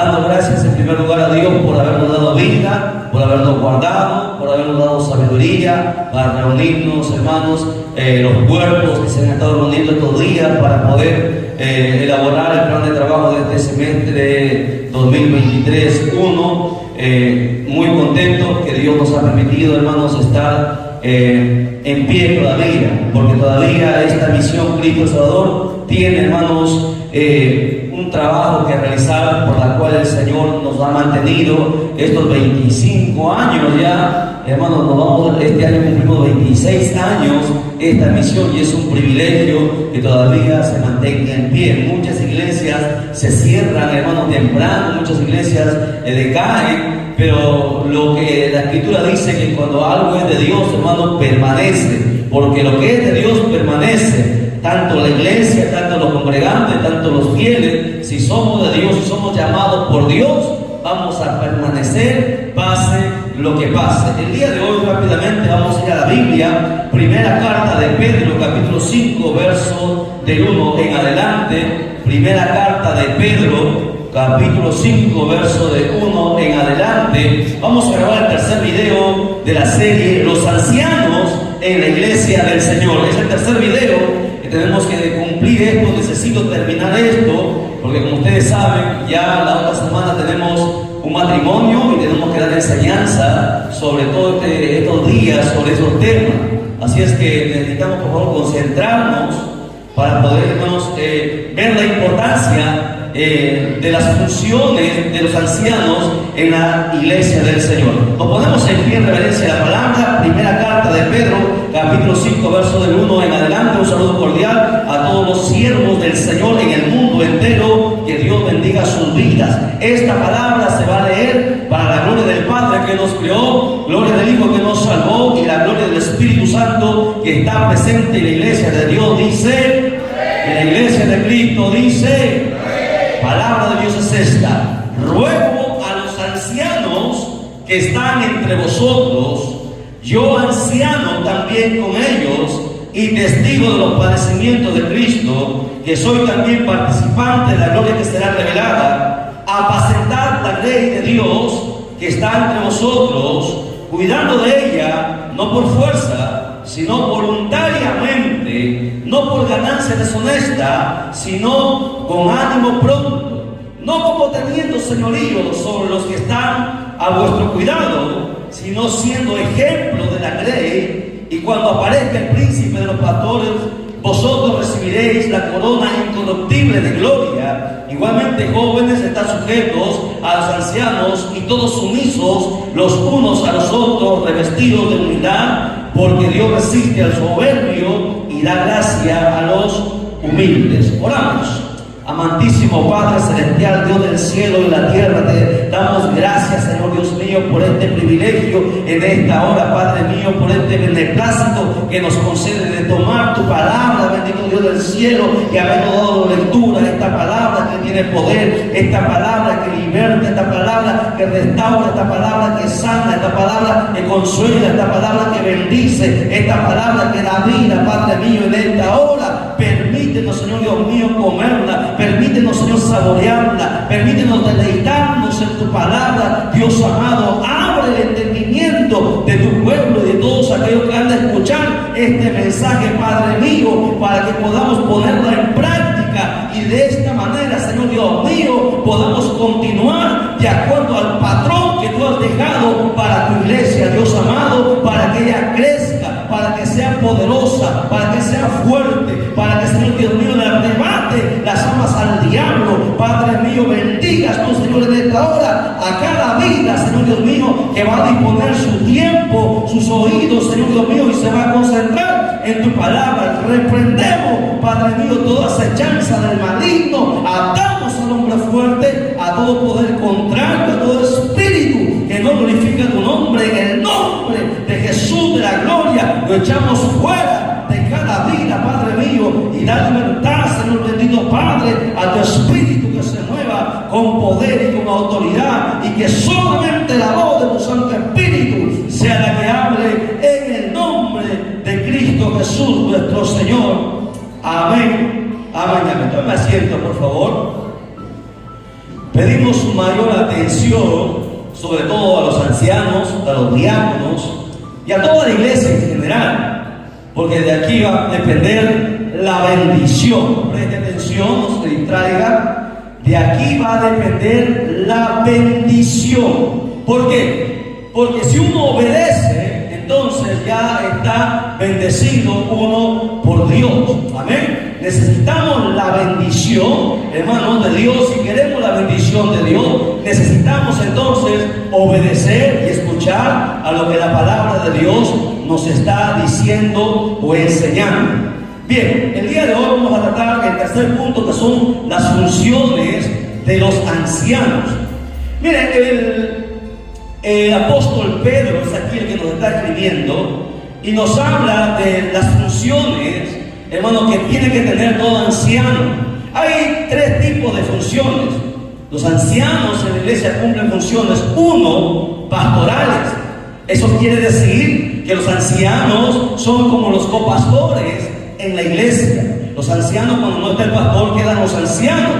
dando gracias en primer lugar a Dios por habernos dado vida, por habernos guardado, por habernos dado sabiduría para reunirnos, hermanos, los cuerpos que se han estado reuniendo estos días para poder elaborar el plan de trabajo de este semestre 2023-1. Muy contentos que Dios nos ha permitido, hermanos, estar en pie todavía, porque todavía esta misión Cristo Salvador tiene, hermanos, un trabajo que realizar, por la cual el Señor nos ha mantenido estos 25 años ya, hermanos. Este año cumplimos 26 años esta misión, y es un privilegio que todavía se mantenga en pie. Muchas iglesias se cierran, hermanos, temprano, muchas iglesias decaen, pero lo que la Escritura dice, que cuando algo es de Dios, hermanos, permanece, porque lo que es de Dios permanece. Tanto la iglesia, tanto los congregantes, tanto los fieles, si somos de Dios, si somos llamados por Dios, vamos a permanecer, pase lo que pase. El día de hoy, rápidamente, vamos a ir a la Biblia, primera carta de Pedro, capítulo 5, verso del 1 en adelante. Primera carta de Pedro, capítulo 5, verso de 1 en adelante. Vamos a grabar el tercer video de la serie Los Ancianos en la Iglesia del Señor. Es el tercer video. Tenemos que cumplir esto, necesito terminar esto, porque como ustedes saben, ya la otra semana tenemos un matrimonio y tenemos que dar enseñanza sobre todo estos días, sobre esos temas. Así es que necesitamos, por favor, concentrarnos para poder, hermanos, ver la importancia de las funciones de los ancianos en la iglesia del Señor. Nos ponemos en pie en reverencia a la palabra. Primera carta de Pedro, capítulo 5, verso del 1 en adelante. Un saludo cordial a todos los siervos del Señor en el mundo entero. Que Dios bendiga sus vidas. Esta palabra se va a leer para la gloria del Padre que nos creó, gloria del Hijo que nos salvó, y la gloria del Espíritu Santo que está presente en la iglesia de Dios. Dice, en la iglesia de Cristo dice, palabra de Dios es esta: ruego a los ancianos que están entre vosotros, yo anciano también con ellos y testigo de los padecimientos de Cristo, que soy también participante de la gloria que será revelada, apacentar la ley de Dios que está entre vosotros, cuidando de ella, no por fuerza, sino voluntariamente, no por ganancia deshonesta, sino con ánimo pronto, no como teniendo señorío sobre los que están a vuestro cuidado, sino siendo ejemplo de la ley. Y cuando aparezca el príncipe de los pastores, vosotros recibiréis la corona incorruptible de gloria. Igualmente, jóvenes, están sujetos a los ancianos y todos sumisos los unos a los otros, revestidos de humildad, porque Dios resiste al soberbio y da gracia a los humildes. Oramos. Amantísimo Padre Celestial, Dios del cielo y la tierra, te damos gracias, Señor Dios mío, por este privilegio en esta hora, Padre mío, por este beneplácito que nos concede de tomar tu palabra, bendito Dios del cielo, y habernos dado lectura a esta palabra que tiene poder, esta palabra que liberta, esta palabra que restaura, esta palabra que sana, esta palabra que consuela, esta palabra que bendice, esta palabra que da vida, Padre mío, en esta hora. Permítenos, Señor Dios mío, comerla. Permítenos, Señor, saborearla. Permítenos deleitarnos en tu palabra. Dios amado, abre el entendimiento de tu pueblo y de todos aquellos que han de escuchar este mensaje, Padre mío, para que podamos ponerlo en práctica y de esta manera, Señor Dios mío, podamos continuar de acuerdo al patrón que tú has dejado para tu iglesia, Dios amado, para que ella crezca, para que sea poderosa, para que sea fuerte, para que, Señor Dios mío, le arrebate las almas al diablo. Padre mío, bendigas tú, Señor, en esta hora a cada vida, Señor Dios mío, que va a disponer su tiempo, sus oídos, Señor Dios mío, y se va a concentrar en tu palabra. Reprendemos, Padre mío, toda acechanza del maligno, atamos al hombre fuerte, a todo poder contrario, a todo espíritu que no glorifica tu nombre. En el nombre de Jesús de la gloria, lo echamos fuera de cada vida, Padre mío, y da libertad, Señor bendito Padre, a tu espíritu que se mueva con poder y con autoridad, y que solamente la voz de tu Santo Espíritu sea la que hable en el nombre de Cristo Jesús nuestro Señor. Amén. Amén. Tome asiento, por favor. pedimos mayor atención, sobre todo a los ancianos, a los diáconos y a toda la iglesia en general, porque de aquí va a depender la bendición. Preste atención, no se distraiga. De aquí va a depender la bendición. ¿Por qué? Porque si uno obedece, entonces ya está bendecido uno por Dios. Amén. Necesitamos la bendición, hermanos, de Dios. Si queremos la bendición de Dios, necesitamos entonces obedecer y escuchar a lo que la palabra de Dios nos está diciendo o enseñando. Bien, el día de hoy vamos a tratar el tercer punto, que son las funciones de los ancianos. Miren, el apóstol Pedro es aquí el que nos está escribiendo y nos habla de las funciones, hermano, que tiene que tener todo anciano. Hay tres tipos de funciones. Los ancianos en la iglesia cumplen funciones. Uno, pastorales. Eso quiere decir que los ancianos son como los copastores en la iglesia. Los ancianos, cuando no está el pastor, quedan los ancianos.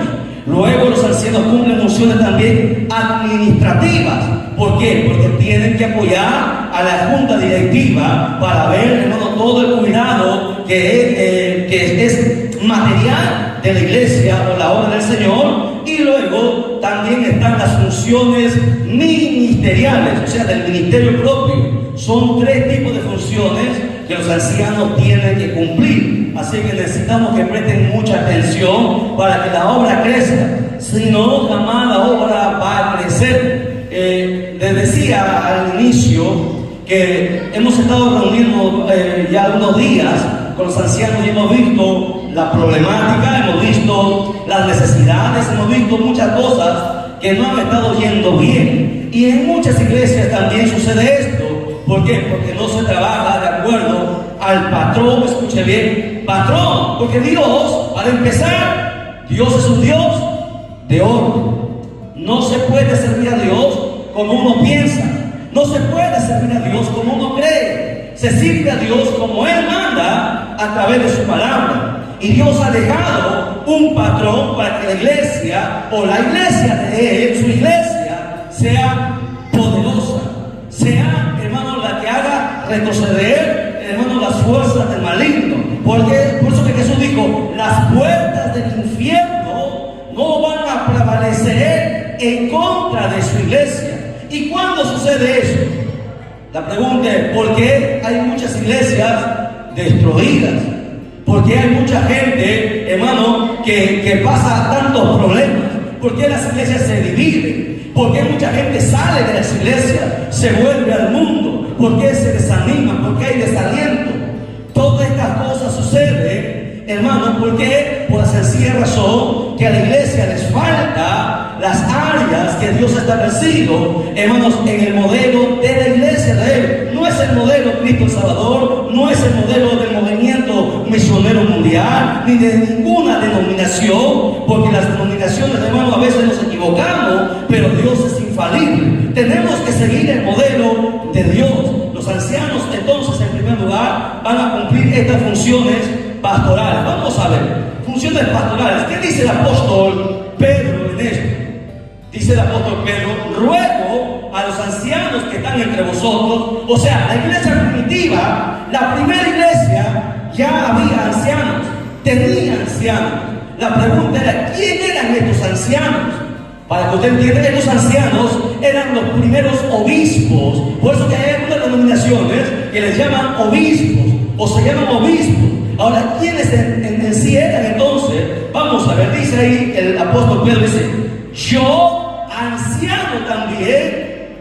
Luego los ancianos cumplen funciones también administrativas. ¿Por qué? Porque tienen que apoyar a la junta directiva para ver, hermano, todo el cuidado que es material de la iglesia o la obra del Señor. Y luego también están las funciones ministeriales, o sea, del ministerio propio. Son tres tipos de funciones que los ancianos tienen que cumplir. Así que necesitamos que presten mucha atención para que la obra crezca. Si no, jamás la obra va a crecer. Les decía al inicio que hemos estado reuniendo ya unos días con los ancianos y hemos visto la problemática, hemos visto las necesidades, hemos visto muchas cosas que no han estado yendo bien. Y en muchas iglesias también sucede esto. ¿Por qué? Porque no se trabaja de acuerdo al patrón. Escuche bien, patrón, porque Dios, para empezar, Dios es un Dios de orden. No se puede servir a Dios como uno piensa. No se puede servir a Dios como uno cree. Se sirve a Dios como Él manda a través de su palabra. Y Dios ha dejado un patrón para que la iglesia o la iglesia de Él, su iglesia, sea poderosa, sea, hermano, la que haga retroceder, hermano, las fuerzas del maligno. Porque por eso que Jesús dijo: las puertas del infierno no van a prevalecer en contra de su iglesia. ¿Y cuándo sucede eso? La pregunta es: ¿por qué hay muchas iglesias destruidas? ¿Por qué hay mucha gente, hermano, que pasa tantos problemas? ¿Por qué las iglesias se dividen? ¿Por qué mucha gente sale de las iglesias, se vuelve al mundo? ¿Por qué se desanima? ¿Por qué hay desaliento? Todas estas cosas suceden, hermano, porque por la sencilla razón que a la iglesia les falta las áreas que Dios ha establecido, hermanos, en el modelo de la iglesia de Él. No es el modelo Cristo el Salvador, no es el modelo del movimiento misionero mundial, ni de ninguna denominación, porque las denominaciones, hermanos, a veces nos equivocamos, pero Dios es infalible. Tenemos que seguir el modelo de Dios. Los ancianos, entonces, en primer lugar, van a cumplir estas funciones pastorales. Vamos a ver, funciones pastorales. ¿Qué dice el apóstol Pedro en esto? Dice el apóstol Pedro: ruego a los ancianos que están entre vosotros. O sea, la iglesia primitiva, la primera iglesia, ya había ancianos, tenía ancianos. La pregunta era: ¿quién eran estos ancianos? Para que usted entienda, estos ancianos eran los primeros obispos. Por eso que hay algunas denominaciones que les llaman obispos o se llaman obispos. Ahora, ¿quiénes en sí eran entonces? Vamos a ver, dice ahí el apóstol Pedro, dice: yo, anciano también,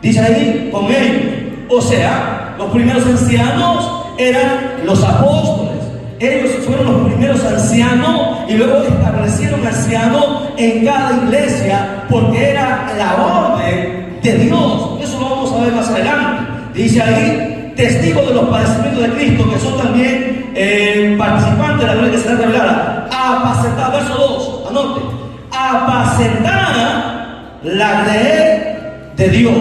dice ahí, con ellos. O sea, los primeros ancianos eran los apóstoles. Ellos fueron los primeros ancianos y luego establecieron ancianos en cada iglesia porque era la orden de Dios. Eso lo vamos a ver más adelante. Dice ahí: testigos de los padecimientos de Cristo, que son también participantes de la gloria que será revelada. Apacentar, verso 2, anote: apacentar la grey de Dios.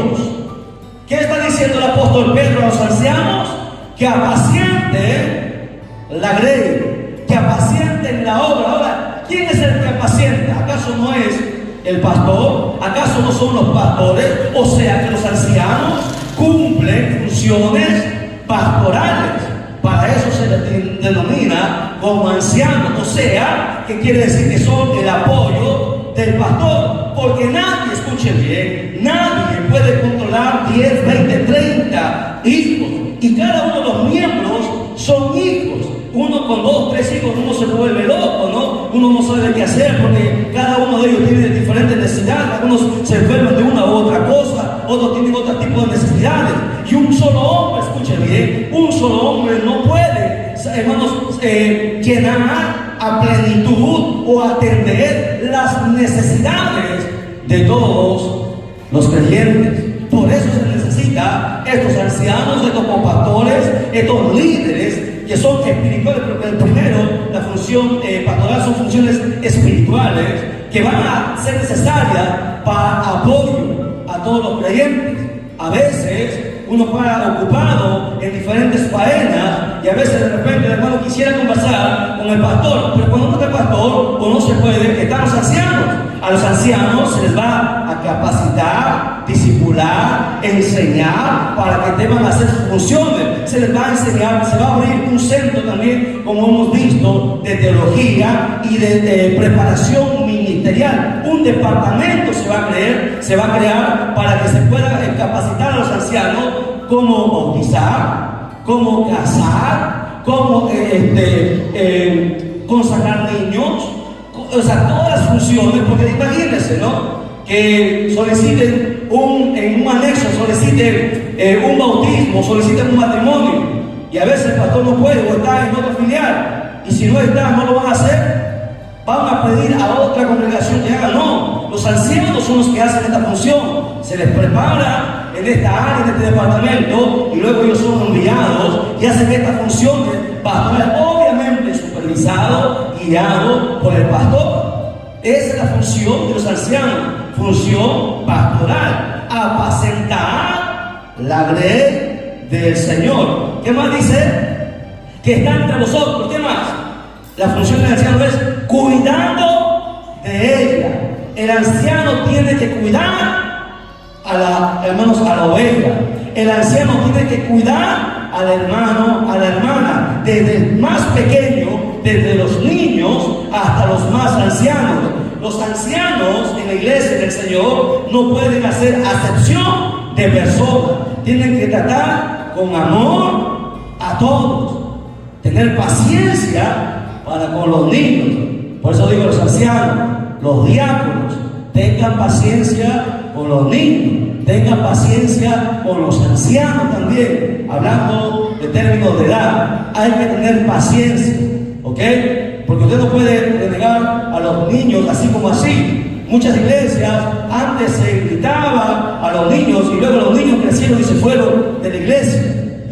¿Qué está diciendo el apóstol Pedro a los ancianos? Que apacienten la grey, que apacienten la obra. Ahora, ¿quién es el que apacienta? ¿Acaso no es el pastor? ¿Acaso no son los pastores? O sea que los ancianos cumplen funciones pastorales. Para eso se les denomina como ancianos. O sea, que quiere decir que son el apoyo del pastor. Porque nadie, escuchen bien, nadie puede controlar 10, 20, 30 hijos. Y cada uno de los miembros son hijos. Uno con 2, 3 hijos, uno se vuelve loco, ¿no? Uno no sabe qué hacer porque cada uno de ellos tiene diferentes necesidades. Algunos se enferman de una u otra cosa, otros tienen otro tipo de necesidades. Y un solo hombre, escuchen bien, un solo hombre no puede, hermanos, llenar a plenitud o atender las necesidades de todos los creyentes. Por eso se necesita estos ancianos, estos compastores, estos líderes que son espirituales, porque el primero, la función pastoral son funciones espirituales que van a ser necesarias para apoyo a todos los creyentes. A veces uno está ocupado en diferentes faenas y a veces de repente el hermano quisiera conversar con el pastor, pero cuando no está el pastor o no se puede, están los ancianos. A los ancianos se les va a capacitar, discipular, enseñar para que deban hacer sus funciones. Se les va a enseñar, se va a abrir un centro también, como hemos visto, de teología y de preparación ministerial. Un departamento se va a crear para que se pueda capacitar a los ancianos cómo bautizar, cómo casar, cómo consagrar niños. O sea, todas las funciones, porque imagínense, ¿no? Que soliciten en un anexo, soliciten un bautismo, soliciten un matrimonio, y a veces el pastor no puede o está en otra filial, y si no está, no lo van a hacer, van a pedir a otra congregación que haga. No, los ancianos son los que hacen esta función, se les prepara en esta área, en este departamento, y luego ellos son enviados y hacen estas funciones pastorales, obviamente supervisado, guiado por el pastor. Esa es la función de los ancianos, función pastoral, apacentar la grey del Señor. ¿Qué más dice? Que está entre vosotros. ¿Qué más? La función del anciano es cuidando de ella. El anciano tiene que cuidar a la oveja. El anciano tiene que cuidar al hermano, a la hermana, desde el más pequeño, desde los niños hasta los más ancianos. Los ancianos en la iglesia del Señor no pueden hacer acepción de personas. Tienen que tratar con amor a todos, tener paciencia para con los niños. Por eso digo, los ancianos, los diáconos, tengan paciencia con los niños, tengan paciencia con los ancianos también. Hablando de términos de edad, hay que tener paciencia, ¿ok? Porque usted no puede renegar a los niños así como así. Muchas iglesias antes se gritaba a los niños y luego los niños crecieron y se fueron de la iglesia.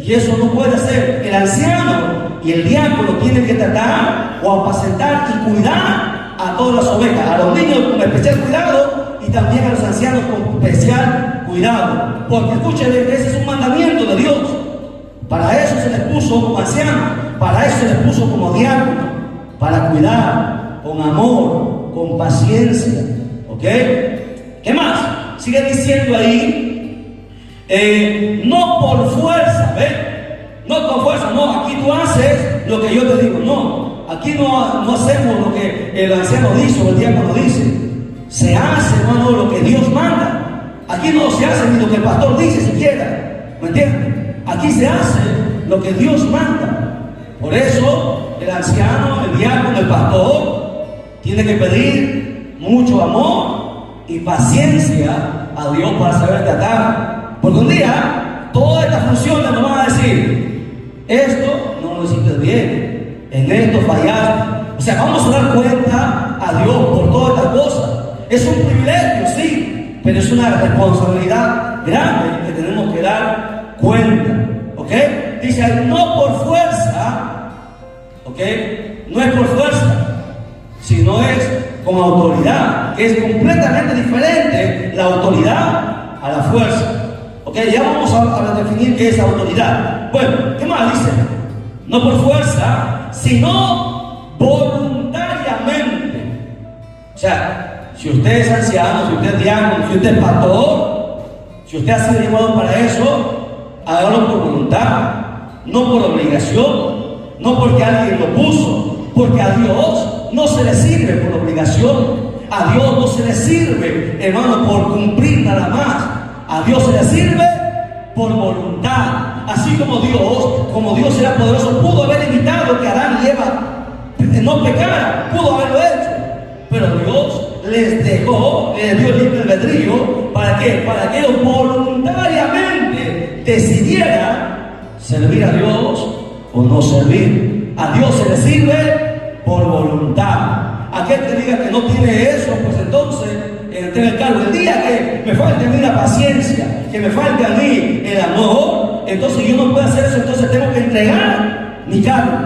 Y eso no puede ser. El anciano y el diácono tienen que tratar o apacentar y cuidar a todas las ovejas, a los niños con especial cuidado y también a los ancianos con especial cuidado. Porque escuchen, ese es un mandamiento de Dios. Para eso se les puso como anciano, para eso se les puso como diácono, para cuidar con amor, con paciencia. ¿Ok? ¿Qué más? Sigue diciendo ahí, no por fuerza, ¿ves? No por fuerza, no, aquí tú haces lo que yo te digo, no. Aquí no hacemos lo que el anciano dice o el diácono dice. Se hace, hermano, lo que Dios manda. Aquí no se hace ni lo que el pastor dice siquiera. ¿Me entiendes? Aquí se hace lo que Dios manda. Por eso el anciano, el diácono, el pastor tiene que pedir mucho amor y paciencia a Dios para saber tratar. Porque un día todas estas funciones nos van a decir: esto no lo hiciste bien, en esto fallaste. O sea, vamos a dar cuenta a Dios por todas estas cosas. Es un privilegio, sí, pero es una responsabilidad grande que tenemos que dar cuenta. ¿Ok? Dice, no por fuerza, ¿ok? No es por fuerza, sino es con autoridad, que es completamente diferente la autoridad a la fuerza. ¿Ok? Ya vamos a definir qué es autoridad. Bueno, ¿qué más dice? No por fuerza, sino voluntariamente. O sea, Si usted es anciano, si usted es diácono, si usted es pastor, si usted ha sido llamado para eso, hágalo por voluntad, no por obligación, no porque alguien lo puso, porque a Dios no se le sirve por obligación, a Dios no se le sirve, hermano, por cumplir nada más, a Dios se le sirve por voluntad. Así como Dios era poderoso, pudo haber evitado que Adán y Eva no pecaran, pudo haberlo hecho, pero Dios les dejó, les dio libre albedrío. ¿Para qué? Para que ellos voluntariamente decidieran servir a Dios o no servir. A Dios se le sirve por voluntad. Aquel que diga que no tiene eso, pues entonces tenga el cargo. El día que me falte a mí la paciencia, que me falte a mí el amor, entonces yo no puedo hacer eso, entonces tengo que entregar mi cargo,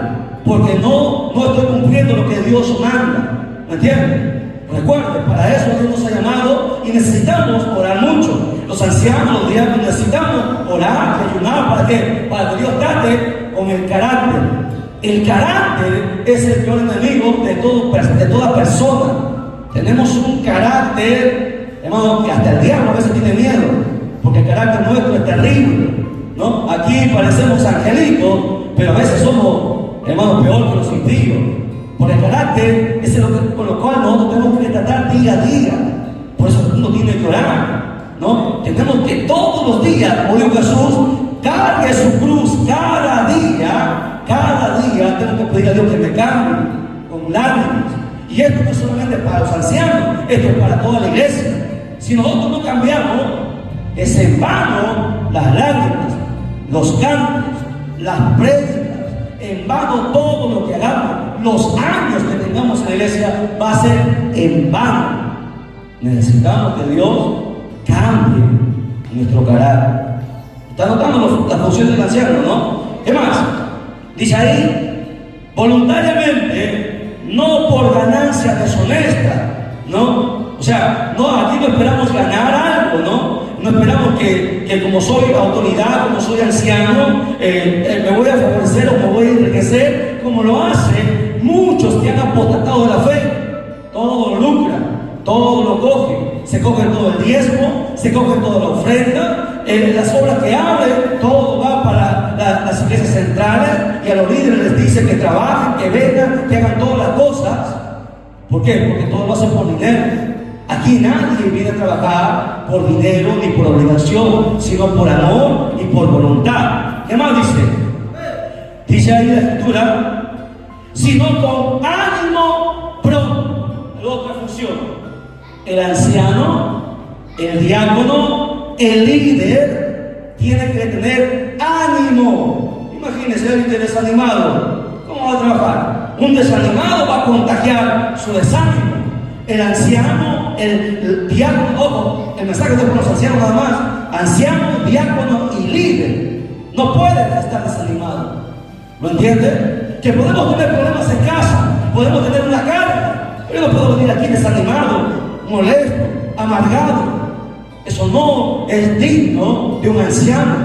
porque no estoy cumpliendo lo que Dios manda. ¿Me entienden? Recuerden, para eso Dios nos ha llamado y necesitamos orar mucho. Los ancianos, los diáconos, necesitamos orar y ayunar. ¿Para qué? Para que Dios trate con el carácter. El carácter es el peor enemigo de toda persona. Tenemos un carácter, hermano, que hasta el diablo a veces tiene miedo, porque el carácter nuestro es terrible, ¿no? Aquí parecemos angelitos, pero a veces somos, hermano, peor que los impíos. Por el carácter es con lo cual nosotros tenemos que tratar día a día. Por eso uno tiene que orar, ¿no? Tenemos que todos los días, como dijo Jesús, cargue su cruz cada día tengo que pedir a Dios que me cambie con lágrimas. Y esto no es solamente para los ancianos, esto es para toda la iglesia. Si nosotros no cambiamos, es en vano las lágrimas, los cantos, las prédicas, en vano todo lo que hagamos, los años que tengamos en la iglesia va a ser en vano. Necesitamos que Dios cambie nuestro carácter. ¿Está notando la función del anciano, no? ¿Qué más? Dice ahí, voluntariamente, no por ganancia deshonesta, ¿no? O sea, aquí no esperamos ganar algo, ¿no? No esperamos que como soy autoridad, como soy anciano, me voy a favorecer o me voy a enriquecer, como lo hacen muchos que han apostatado de la fe. Todo lo lucran, todo lo cogen, se cogen todo el diezmo, se cogen toda la ofrenda, las obras que abren, todo va para las iglesias centrales, y a los líderes les dicen que trabajen, que vengan, que hagan todas las cosas. ¿Por qué? Porque todo lo hacen por dinero. Aquí nadie viene a trabajar por dinero ni por obligación, sino por amor y por voluntad. ¿Qué más dice? Dice ahí la escritura, sino con ánimo pronto. La otra función, el anciano, el diácono, el líder tiene que tener ánimo. Imagínense alguien desanimado, ¿cómo va a trabajar? Un desanimado va a contagiar su desánimo. El anciano, el diácono, ojo, el mensaje no es para los ancianos nada más. Anciano, diácono y líder no pueden estar desanimados. ¿Lo entienden? Que podemos tener problemas en casa, podemos tener una carga, pero no puedo venir aquí desanimado, molesto, amargado. Eso no es digno de un anciano.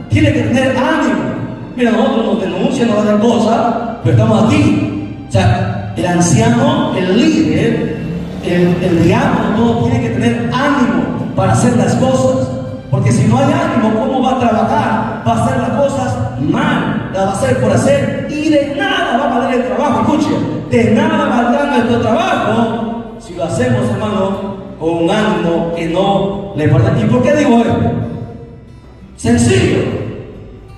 Tiene que tener ánimo. Mira, nosotros nos denuncian, nos dan cosas, pero estamos aquí. O sea, el anciano, el líder, el diácono, todo tiene que tener ánimo para hacer las cosas, porque si no hay ánimo, ¿cómo va a trabajar? Va a hacer las cosas mal, las va a hacer por hacer, y de nada va a valer el trabajo. Escuche, de nada valdrá nuestro trabajo si lo hacemos, hermano, con un ánimo que no le falta. ¿Y por qué digo esto? Sencillo.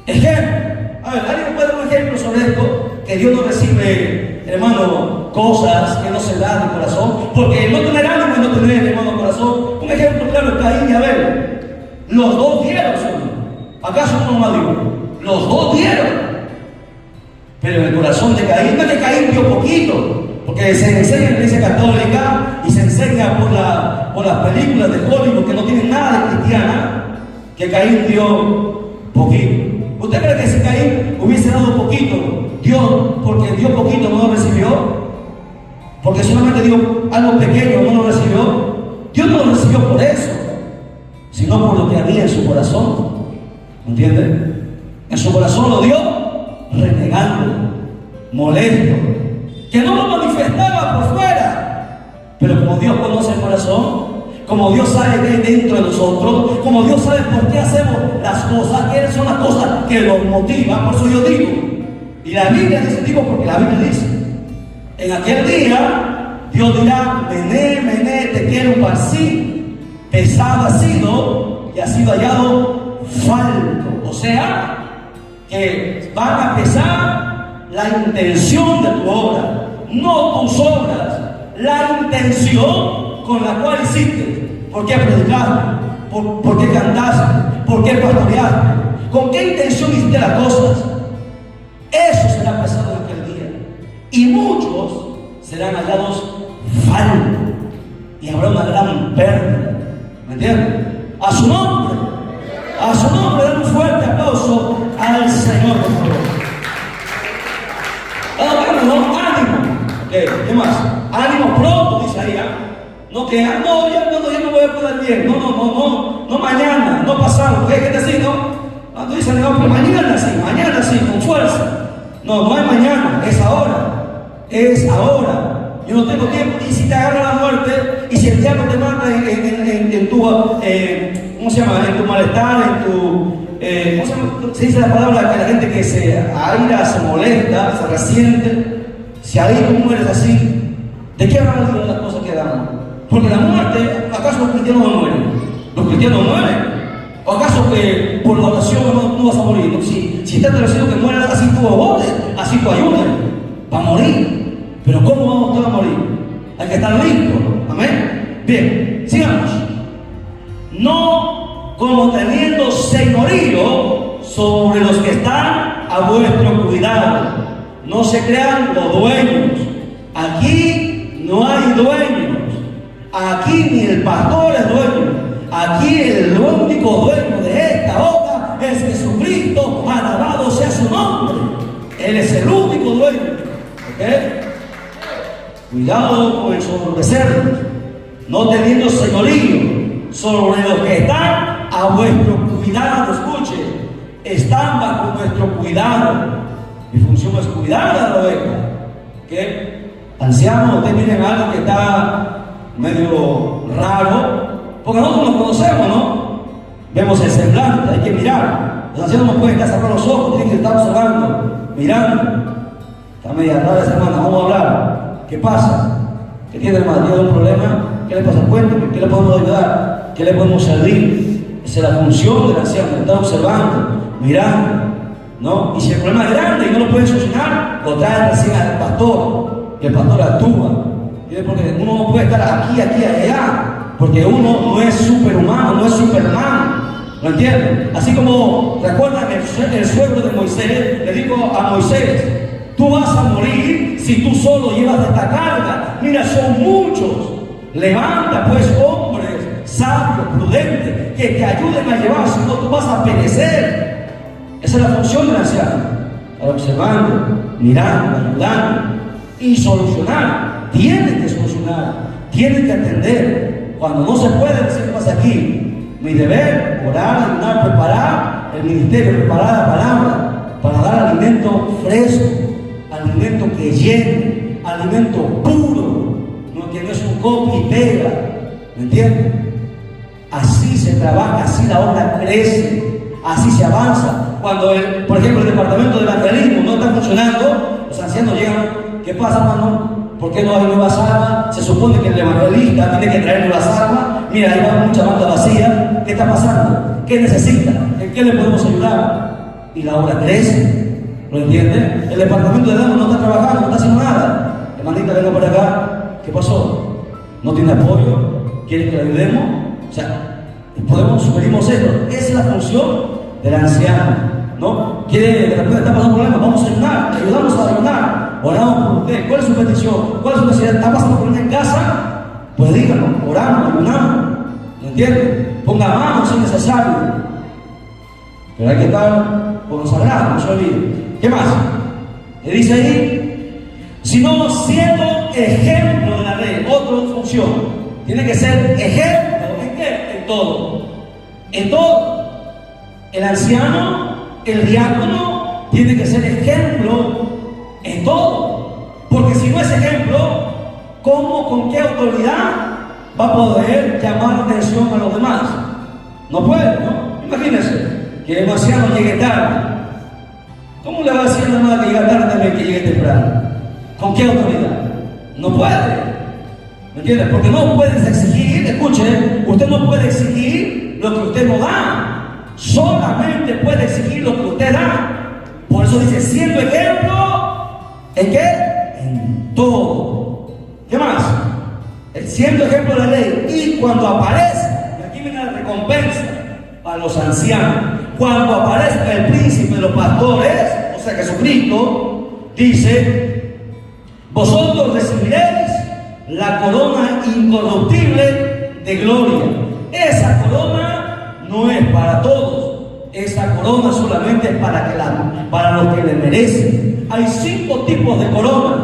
Ejemplo. A ver, ¿alguien puede dar un ejemplo sobre esto? Que Dios no recibe, hermano, cosas que no se dan de corazón, porque no tener ánimo y no tener, hermano, corazón. Un ejemplo claro, Caín y Abel. Los dos dieron, ¿no? ¿Acaso no más digo? Los dos dieron. Pero en el corazón de Caín, no es que Caín dio poquito, porque se enseña en la iglesia católica y se enseña por las películas de Hollywood que no tienen nada de cristiana, que Caín dio poquito. ¿Usted cree que si Caín hubiese dado poquito, Dios, porque dio poquito, no lo recibió? Porque solamente dio algo pequeño, no lo recibió. Dios no lo recibió por eso, sino por lo que había en su corazón. ¿Entiende? En su corazón lo dio renegando, molesto, que no lo manifestaba por fuera, Pero como Dios conoce el corazón, como Dios sabe qué hay dentro de nosotros, como Dios sabe por qué hacemos las cosas, qué son las cosas que nos motivan, por eso yo digo, y la Biblia dice, digo porque la Biblia dice, en aquel día Dios dirá, Mené, Mené, te quiero para sí, pesado ha sido y ha sido hallado falto. O sea, que van a pesar la intención de tu obra, no tus obras, la intención con la cual hiciste. ¿Por qué predicaste? ¿Por qué cantaste? ¿Por qué pastoreaste? ¿Con qué intención hiciste las cosas? Eso será pesado en aquel día. Y muchos serán hallados faltos. Y habrá una gran pérdida. ¿Me entiendes? A su nombre, den un fuerte aplauso al Señor, por favor. Ánimo. ¿Qué más? Ánimo pronto, dice ahí. No que, ya no voy a poder bien. No mañana, no pasado. ¿Qué te dice? Cuando dicen, no, pero mañana sí, con fuerza. No hay mañana, es ahora. Yo no tengo tiempo. Y si te agarra la muerte, y si el diablo te mata en tu, ¿cómo se llama? En tu malestar, ¿cómo se dice la palabra? Que la gente que se aira, se molesta, se resiente. Si ahí tú mueres así, ¿de qué hablamos de las cosas que damos? Porque la muerte, ¿acaso los cristianos no mueren? ¿Los cristianos mueren? ¿O acaso que por la oración no vas a morir? No, si estás diciendo que mueras, así tú ores, así tú ayudas, va a morir. Pero ¿cómo vamos todos a morir? Hay que estar listos. Amén. Bien, sigamos. No como teniendo señorío sobre los que están a vuestro cuidado. No se crean los dueños. Aquí no hay dueños. Aquí ni el pastor es dueño. Aquí el único dueño de esta obra es Jesucristo. Alabado sea su nombre. Él es el único dueño. ¿Ok? Cuidado con ensoberbecernos, no teniendo señorío sobre los que están a vuestro cuidado. Escuche, están bajo nuestro cuidado. Mi función es cuidar a la oveja. ¿Qué? Ancianos, ustedes miren algo que está medio raro, porque nosotros nos conocemos, ¿no? Vemos el semblante, hay que mirar. Los ancianos no pueden estar cerrando los ojos, tienen que estar observando, mirando. Está media rara esa hermana, vamos a hablar. ¿Qué pasa? ¿Qué tiene, hermano? ¿Tiene un problema? ¿Qué le pasa? Cuénteme, ¿qué le podemos ayudar? ¿Qué le podemos servir? Esa es la función del anciano, estar observando, mirando, ¿no? Y si el problema es grande y no lo pueden solucionar, lo traen recién al pastor, y el pastor actúa. Porque uno no puede estar aquí, allá, porque uno no es superhumano, no es Superman. ¿Lo entienden? Así como, ¿recuerdan el suegro de Moisés? Le dijo a Moisés, tú vas a morir si tú solo llevas esta carga. Mira, son muchos. Levanta pues hombres sabios, prudentes, que te ayuden a llevar, si no tú vas a perecer. Esa es la función del anciano. Estar observando, mirando, ayudando y solucionar. Tienen que solucionar, tienen que atender. Cuando no se puede decir más aquí, mi deber, orar, ayudar, preparar el ministerio, preparar la palabra para dar alimento fresco, alimento que llene, alimento puro, no que no es un copia y pega. ¿Me entienden? Así se trabaja, así la obra crece, así se avanza. Cuando, por ejemplo, el departamento de evangelismo no está funcionando, los ancianos llegan, ¿qué pasa, hermano? ¿Por qué no hay nuevas armas? Se supone que el evangelista tiene que traer nuevas armas. Mira, hay mucha banda vacía. ¿Qué está pasando? ¿Qué necesita? ¿En qué le podemos ayudar? Y la obra crece. ¿Lo entiende? El departamento de damas no está trabajando, no está haciendo nada. Hermanita, venga por acá. ¿Qué pasó? ¿No tiene apoyo? ¿Quiere que le ayudemos? O sea, sugerimos esto. Esa es la función del anciano, ¿no? ¿Quiere, de repente está pasando problemas? Vamos a ayudar, le ayudamos a ayudar. Oramos por usted. ¿Cuál es su petición? ¿Cuál es su necesidad? ¿Está pasando problema en casa? Pues díganos, oramos, ayunamos. ¿Me entiende? Ponga manos si es necesario. Pero hay que estar consagrado, no se olvide. ¿Qué más? Le dice ahí, sino siendo ejemplo de la ley. Otra función. Tiene que ser ejemplo. ¿En qué? En todo. En todo. El anciano, el diácono, tiene que ser ejemplo en todo. Porque si no es ejemplo, ¿cómo, con qué autoridad va a poder llamar la atención a los demás? No puede, ¿no? Imagínense que el anciano llegue tarde. ¿Cómo le va a decir a la hermana que llega tarde también que llegue temprano? ¿Con qué autoridad? No puede. ¿Me entiendes? Porque no puedes exigir, escuche, usted no puede exigir lo que usted no da. Solamente puede exigir lo que usted da. Por eso dice, siendo ejemplo, ¿en qué? En todo. ¿Qué más? Siendo ejemplo de la ley. Y cuando aparezca, y aquí viene la recompensa para los ancianos, cuando aparezca el príncipe de los pastores, o sea Jesucristo, dice, vosotros recibiréis la corona incorruptible de gloria. Esa corona no es para todos. Esa corona solamente es para los que le merecen. Hay 5 tipos de corona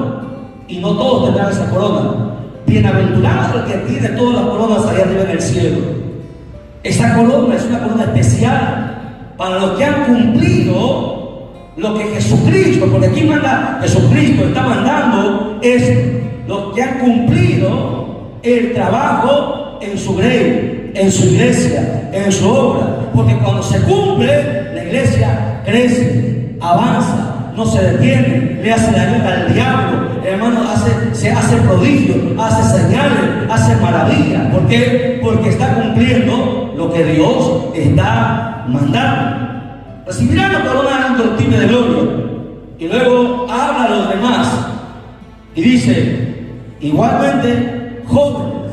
y no todos tendrán esa corona. Bienaventurado el que tiene todas las coronas allá arriba en el cielo. Esa corona es una corona especial para los que han cumplido lo que Jesucristo, porque aquí manda Jesucristo, está mandando, es los que han cumplido el trabajo en su grey, en su iglesia, en su obra. Porque cuando se cumple, la iglesia crece, avanza, no se detiene, le hace la guerra al diablo, hermano, se hace prodigios, hace señales, hace maravillas. ¿Por qué? Porque está cumpliendo lo que Dios está mandando. Recibirán la corona incorruptible de gloria. Y luego habla a los demás y dice, igualmente, jóvenes.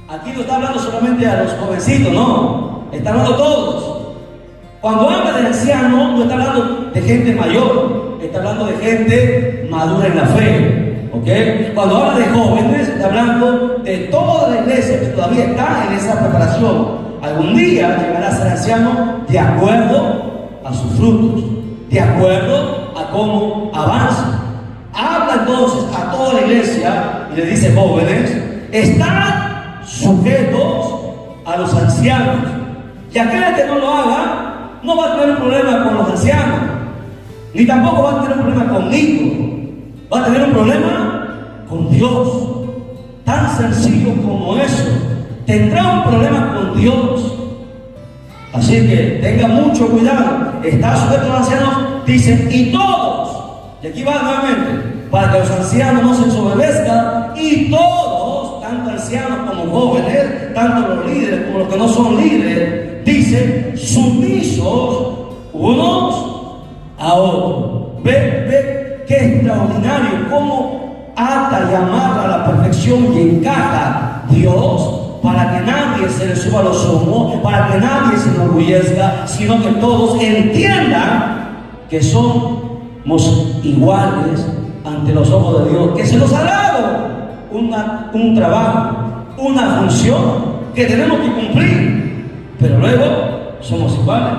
Aquí no está hablando solamente a los jovencitos, no, está hablando a todos. Cuando habla de ancianos, no está hablando de gente mayor, está hablando de gente madura en la fe, ¿ok? Cuando habla de jóvenes, está hablando de toda la iglesia que todavía está en esa preparación. Algún día llegará a ser anciano de acuerdo a sus frutos, de acuerdo a cómo avanza. Habla entonces a toda la iglesia y le dice, jóvenes, están sujetos a los ancianos. Y aquel que no lo haga, no va a tener un problema con los ancianos, ni tampoco va a tener un problema conmigo, va a tener un problema con Dios. Tan sencillo como eso. Tendrá un problema con Dios. Así que tenga mucho cuidado. Está sujeto a los ancianos, dicen, y todos. Y aquí va nuevamente, para que los ancianos no se ensoberbezcan, y todos, tanto ancianos como jóvenes, tanto los líderes como los que no son líderes, dice, sumisos unos a otros. Ve qué extraordinario, cómo ata y amarra a la perfección y encaja Dios para que nadie se le suba a los humos, para que nadie se enorgullezca, sino que todos entiendan que somos iguales ante los ojos de Dios, que se nos ha dado un trabajo, una función que tenemos que cumplir, pero luego somos iguales.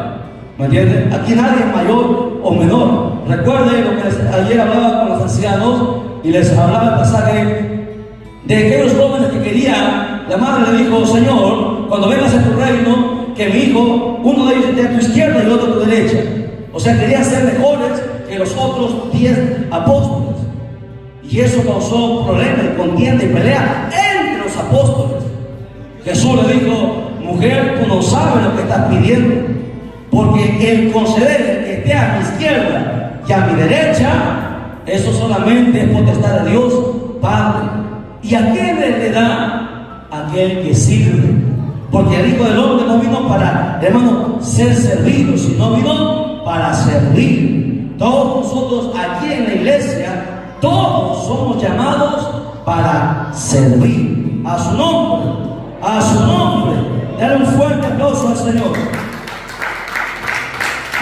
¿Me entienden? Aquí nadie es mayor o menor. Recuerden lo que ayer hablaba con los ancianos y les hablaba el pasaje de aquellos jóvenes que querían. La madre le dijo, Señor, cuando vengas a tu reino, que mi hijo, uno de ellos esté a tu izquierda y el otro a tu derecha. O sea, querían ser mejores que los otros 10 apóstoles. Y eso causó problemas, contienda y pelea entre los apóstoles. Jesús le dijo, mujer, tú no sabes lo que estás pidiendo, porque el conceder que esté a mi izquierda y a mi derecha, eso solamente es potestad de Dios Padre. ¿Y a quién le da? Aquel que sirve. Porque el Hijo del Hombre no vino para, hermano, ser servido, sino vino para servir. Todos nosotros aquí en la iglesia, todos somos llamados para servir. A su nombre, a su nombre. Dale un fuerte aplauso al Señor.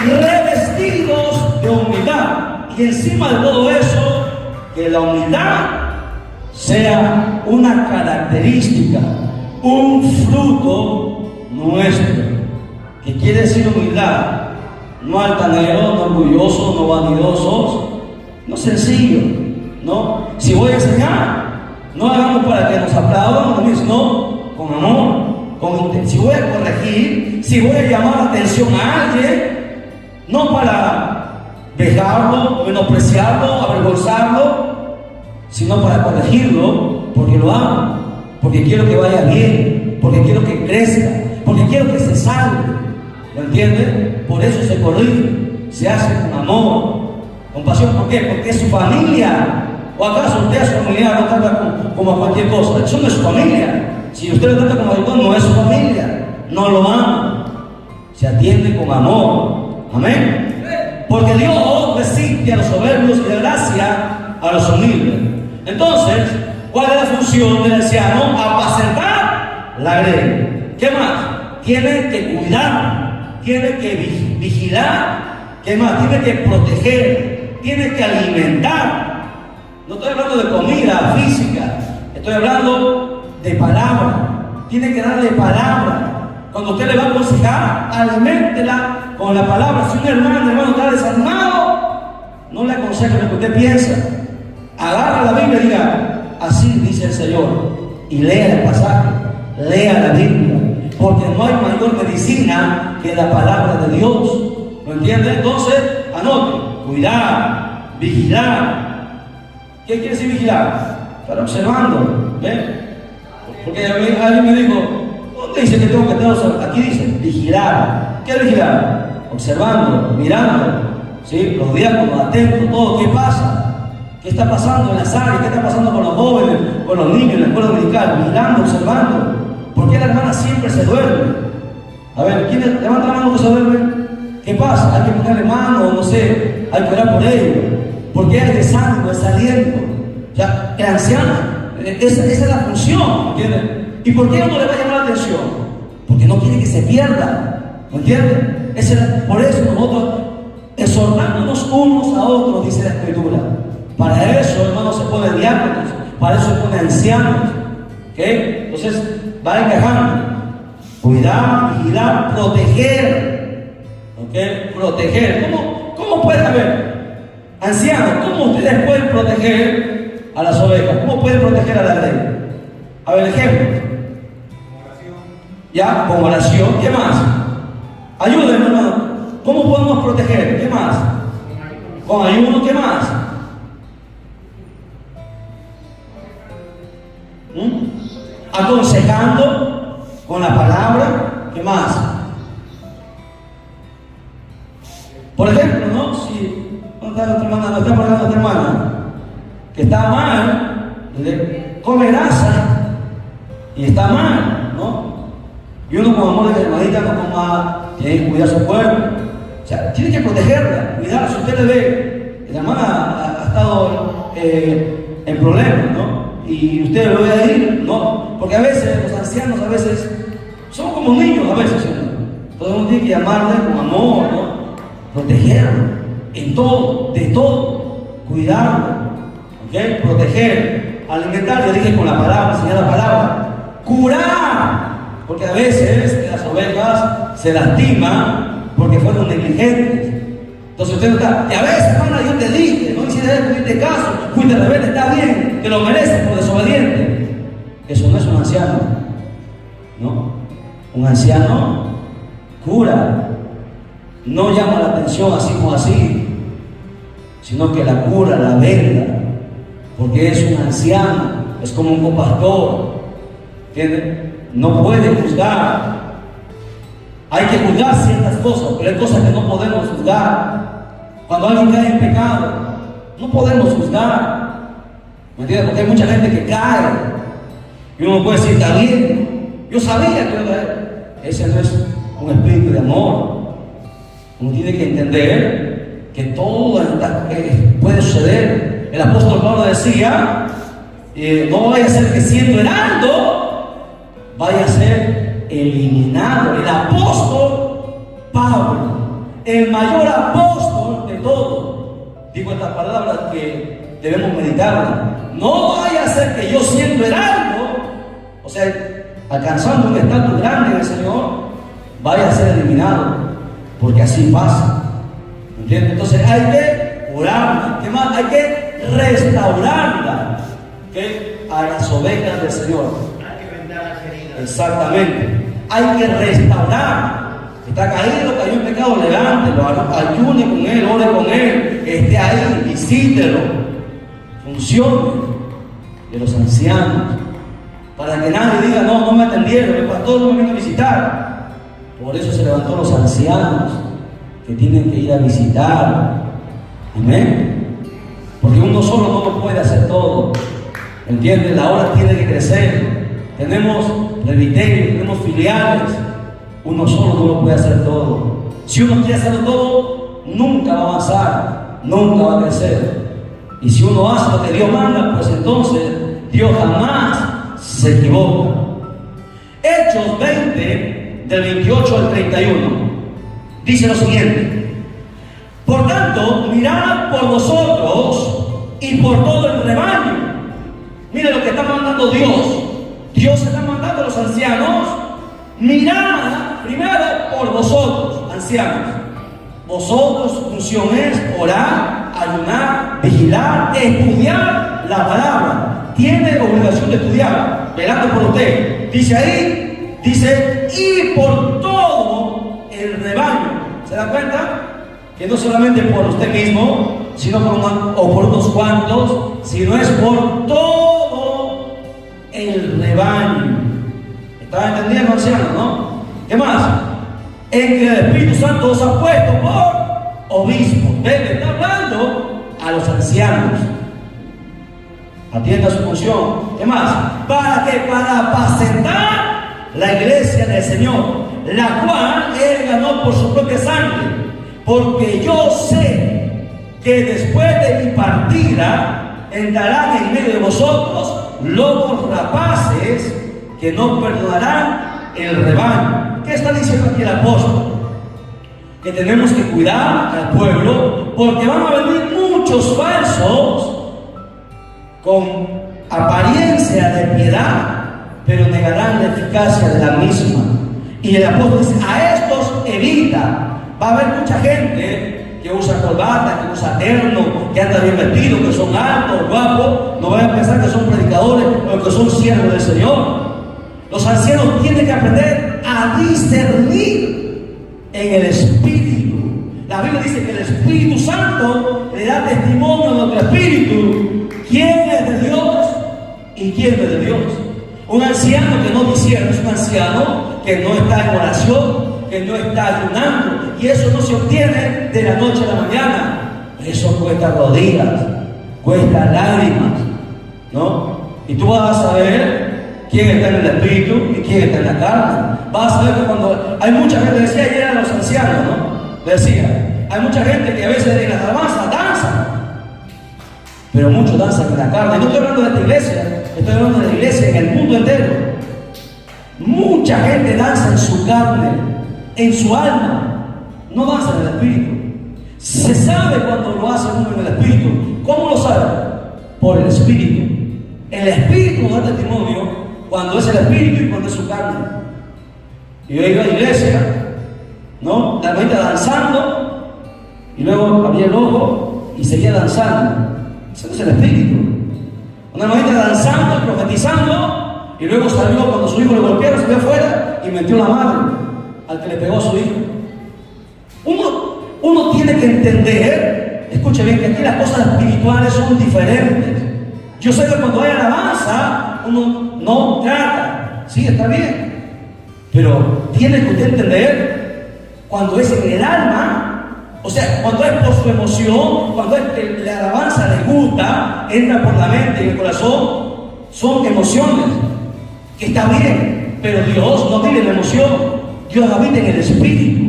Revestidos de humildad. Y encima de todo eso, que la humildad sea una característica, un fruto nuestro. ¿Qué quiere decir humildad? No altaneros, no orgullosos, no vanidosos, no sencillo, ¿no? Si voy a enseñar, no hagamos para que nos aplaudan, sino con amor, si voy a corregir, si voy a llamar la atención a alguien, no para dejarlo, menospreciarlo, avergonzarlo, sino para corregirlo porque lo amo, porque quiero que vaya bien, porque quiero que crezca, porque quiero que se salve. ¿Lo entiende? Por eso se corrige, se hace con amor, con pasión. ¿Por qué? Porque es su familia. ¿O acaso usted a su familia lo trata como a cualquier cosa? Eso no es su familia. Si usted lo trata como a no es su familia, no lo ama. Se atiende con amor. Amén. Porque Dios resiste a los soberbios y da gracia a los humildes. Entonces, ¿cuál es la función del anciano? Apacentar la grey. ¿Qué más? Tiene que cuidar, tiene que vigilar. ¿Qué más? Tiene que proteger, tiene que alimentar. No estoy hablando de comida física, estoy hablando de palabra. Tiene que darle palabra. Cuando usted le va a aconsejar, aliméntela con la palabra. Si un hermano está desanimado, no le aconseje lo que usted piensa. Agarra la Biblia y diga, así dice el Señor, y lea el pasaje, lea la Biblia, porque no hay mayor medicina que la palabra de Dios. ¿Lo entiende? Entonces, anote, cuidar, vigilar. ¿Qué quiere decir vigilar? Estar observando, ¿ven? Porque alguien me dijo, ¿dónde dice que tengo que estar observando? Aquí dice, vigilar. ¿Qué es vigilar? Observando, mirando, ¿sí? Los diáconos, atentos, todo, ¿qué pasa? ¿Qué está pasando en las áreas? ¿Qué está pasando con los jóvenes, con los niños en la escuela dominical? Mirando, observando. ¿Por qué la hermana siempre se duerme? A ver, ¿quién levanta la mano que se duerme? ¿Qué pasa? Hay que ponerle mano, no sé, hay que orar por ellos. Porque hay desánimo, desaliento. O sea, el anciano, esa es la función, ¿entiendes? ¿Y por qué no le va a llamar la atención? Porque no quiere que se pierda, ¿me entiendes? Por eso nosotros exhortándonos unos a otros, dice la Escritura. Para eso, hermanos, se pone diáconos, para eso se pone ancianos. ¿Ok? Entonces, va encajando. Cuidar, vigilar, proteger. ¿Ok? Proteger. ¿Cómo puede haber? Ancianos, ¿cómo ustedes pueden proteger a las ovejas? ¿Cómo pueden proteger a la grey? A ver, ejemplo. Ya, con oración. ¿Qué más? Ayúdenme, hermano. ¿Cómo podemos proteger? ¿Qué más? Con ayuno. ¿Qué más? Aconsejando con la palabra. ¿Qué más? Por ejemplo, ¿no? Si nuestra hermana que está mal, come grasa y está mal, ¿no? Y uno con amor de hermanita no coma, tiene que cuidar su cuerpo. O sea, tiene que protegerla, cuidarla. Si usted le ve, la hermana ha estado en problemas, ¿no? Y usted lo ve ahí, ¿no? Porque a veces los ancianos son como niños, a veces, ¿no? Entonces uno tiene que llamarle con amor, ¿no? Protegerlo en todo, de todo, cuidarlo, ¿ok? Proteger, alimentar, yo dije con la palabra, enseñar la palabra, curar, porque a veces las ovejas se lastiman porque fueron negligentes. Entonces usted no está, y a veces, hermana, yo te dije, no hiciste esto, no hiciste caso, fuiste rebelde, está bien, te lo mereces por desobediente. Eso no es un anciano, ¿no? Un anciano cura, no llama la atención así como así, sino que la cura, la venda, porque es un anciano, es como un copastor, ¿entiendes? No puede juzgar. Hay que juzgar ciertas cosas, pero hay cosas que no podemos juzgar. Cuando alguien cae en pecado, no podemos juzgar, ¿me entiendes? Porque hay mucha gente que cae y uno puede decir, está bien, yo sabía que ese no es un espíritu de amor. Uno tiene que entender que todo puede suceder. El apóstol Pablo decía, no vaya a ser que siendo heraldo vaya a ser eliminado. El apóstol Pablo, el mayor apóstol de todo, dijo estas palabras que debemos meditarlas. No vaya a ser que yo siendo heraldo, o sea, alcanzando un estatus grande en el Señor, vaya a ser eliminado. Porque así pasa, ¿entiendes? Entonces hay que curarla. ¿Qué más? Hay que restaurarla, ¿okay? A las ovejas del Señor. Hay que vendar las heridas. Exactamente. Hay que restaurar. Está caído, cayó en pecado, levántelo, ayune con él, ore con él, esté ahí, visítelo, funcione. de los ancianos, para que nadie diga, no me atendieron, el pastor no me vino a visitar. Por eso se levantó los ancianos, que tienen que ir a visitar. Amén. Porque uno solo no lo puede hacer todo. ¿Entiendes? La obra tiene que crecer. Tenemos presbiterios, tenemos filiales. Uno solo no lo puede hacer todo. Si uno quiere hacerlo todo, nunca va a avanzar, nunca va a crecer. Y si uno hace lo que Dios manda, pues entonces Dios jamás se equivoca. Hechos 20, del 28 al 31, dice lo siguiente: por tanto, mirad por vosotros y por todo el rebaño. Mire lo que está mandando Dios. Dios está mandando a los ancianos: mirad primero por vosotros, ancianos. Vosotros, su función es orar, ayunar, vigilar, estudiar la palabra. Tiene obligación de estudiar, velando por usted. Dice ahí, dice, y por todo el rebaño. ¿Se da cuenta? Que no solamente por usted mismo, sino por unos cuantos, sino es por todo el rebaño. ¿Están entendiendo, ancianos, no? ¿Qué más? En que el Espíritu Santo os ha puesto por obispos. Él está hablando a los ancianos. Atienda su función. ¿Qué más? Para apacentar la iglesia del Señor, la cual Él ganó por su propia sangre. Porque yo sé que después de mi partida entrarán en medio de vosotros lobos rapaces que no perdonarán el rebaño. ¿Qué está diciendo aquí el apóstol? Que tenemos que cuidar al pueblo, porque van a venir muchos falsos con apariencia de piedad, pero negarán la eficacia de la misma. Y el apóstol dice: a estos evita. Va a haber mucha gente que usa corbata, que usa terno, que anda bien vestido, que son altos, guapos. No vayan a pensar que son predicadores o que son siervos del Señor. Los ancianos tienen que aprender a discernir en el Espíritu. La Biblia dice que el Espíritu Santo le da testimonio a nuestro espíritu quién es de Dios y quién es de Dios. Un anciano que no discierne es un anciano que no está en oración, que no está ayunando, y eso no se obtiene de la noche a la mañana. Eso cuesta rodillas, cuesta lágrimas, ¿no? Y tú vas a saber quién está en el espíritu y quién está en la carne. Vas a saber que cuando hay mucha gente, decía ayer a los ancianos, ¿no? Decía, hay mucha gente que a veces en las alabanzas danzan, pero muchos danzan en la carne. No estoy hablando de esta iglesia, estoy hablando de la iglesia en el mundo entero. Mucha gente danza en su carne, en su alma, no danza en el espíritu. Se sabe cuando lo hace uno en el espíritu. ¿Cómo lo sabe? Por el espíritu. El espíritu nos da testimonio cuando es el espíritu y cuando es su carne. Y yo iba a la iglesia, ¿no? La hermanita danzando, y luego abría el ojo y seguía danzando. Ese no es el espíritu. Una hermanita danzando, profetizando, y luego salió cuando su hijo le golpearon, salió afuera y metió la madre al que le pegó a su hijo. Uno tiene que entender, escuche bien, que aquí las cosas espirituales son diferentes. Yo sé que cuando hay alabanza, uno no trata, sí, está bien, pero tiene que usted entender cuando es en el alma, o sea, cuando es por su emoción, cuando es que la alabanza le gusta, entra por la mente y el corazón, son emociones, que está bien, pero Dios no tiene la emoción. Dios habita en el espíritu,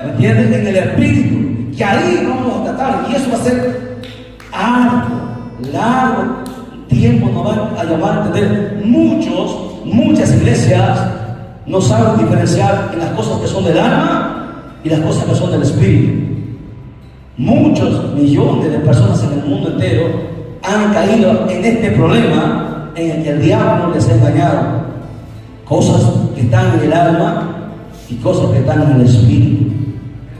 ¿me entiendes? En el espíritu, que ahí vamos a tratar, y eso va a ser largo tiempo, nos va a llevar a entender. Muchas iglesias no saben diferenciar en las cosas que son del alma y las cosas que son del espíritu. Muchos millones de personas en el mundo entero han caído en este problema en el que el diablo les ha engañado. Cosas que están en el alma y cosas que están en el espíritu.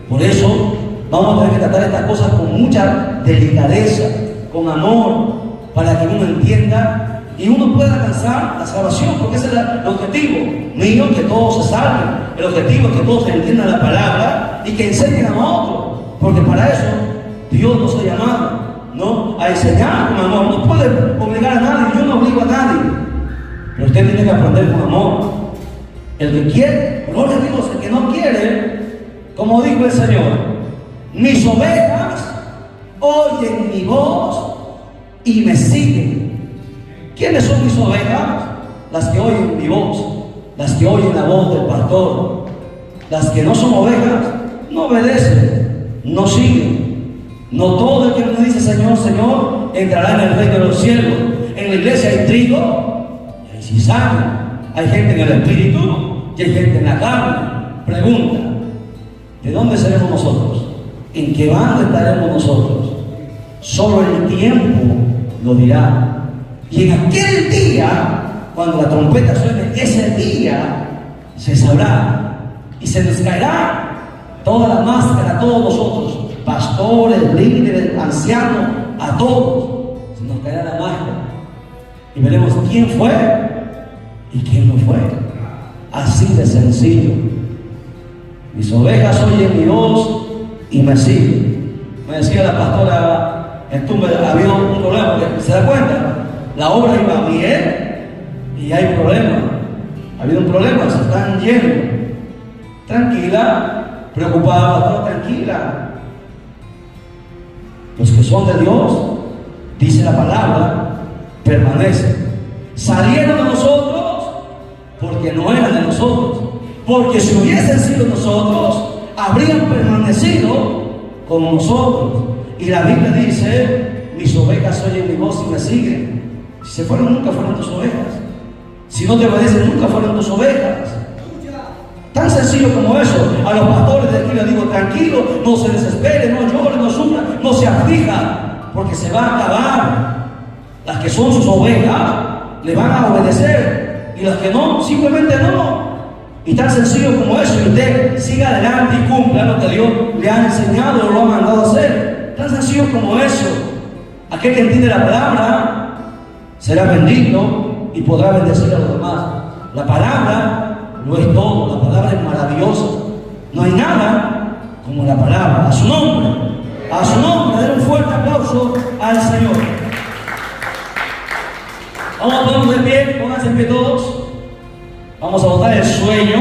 Por eso vamos a tener que tratar estas cosas con mucha delicadeza, con amor, para que uno entienda y uno pueda alcanzar la salvación, porque ese es el objetivo mío, que todos se salven. El objetivo es que todos entiendan la palabra y que enseñen a otros, porque para eso Dios nos ha llamado. ¿no?, a enseñar con amor. No puede obligar a nadie, yo no obligo a nadie. Pero usted tiene que aprender con amor. El que quiere, gloria a Dios. El que no quiere, como dijo el Señor, mis ovejas oyen mi voz y me siguen. ¿Quiénes son mis ovejas? Las que oyen mi voz, las que oyen la voz del pastor. Las que no son ovejas no obedecen, no siguen. No todo el que me dice Señor, Señor entrará en el reino de los cielos. En la iglesia hay trigo y hay cizaña. Hay gente en el espíritu y hay gente en la carne. Pregunta: ¿de dónde seremos nosotros? ¿En qué bando estaremos nosotros? Solo el tiempo lo dirá. Y en aquel día, cuando la trompeta suene, ese día se sabrá. Y se nos caerá toda la máscara a todos nosotros, pastores, líderes, ancianos, a todos. Se nos caerá la máscara. Y veremos quién fue y quién no fue. Así de sencillo. Mis ovejas oyen mi voz y me siguen. Me decía la pastora ha habido un problema, porque se da cuenta, la obra iba bien y hay problemas. Ha habido un problema, se están yendo. Tranquila, preocupada, pastora, tranquila. Los que son de Dios, dice la palabra, permanecen. Salieron de nosotros porque no eran de nosotros. Porque si hubiesen sido nosotros, habrían permanecido con nosotros. Y la Biblia dice: mis ovejas oyen mi voz y me siguen. Si se fueron, nunca fueron tus ovejas. Si no te obedecen, nunca fueron tus ovejas. Tan sencillo como eso. A los pastores de aquí les digo: tranquilo, no se desesperen, no lloren, no sufran, no se aflijan, porque se va a acabar. Las que son sus ovejas le van a obedecer, y las que no, simplemente no. Y tan sencillo como eso. Y usted siga adelante y cumpla lo que Dios le ha enseñado o lo ha mandado a hacer. Tan sencillo como eso. Aquel que entiende la palabra será bendito y podrá bendecir a los demás. La palabra lo es todo. La palabra es maravillosa. No hay nada como la palabra. A su nombre, den un fuerte aplauso al Señor. Vamos a ponernos de pie, pónganse en pie todos. Vamos a botar el sueño,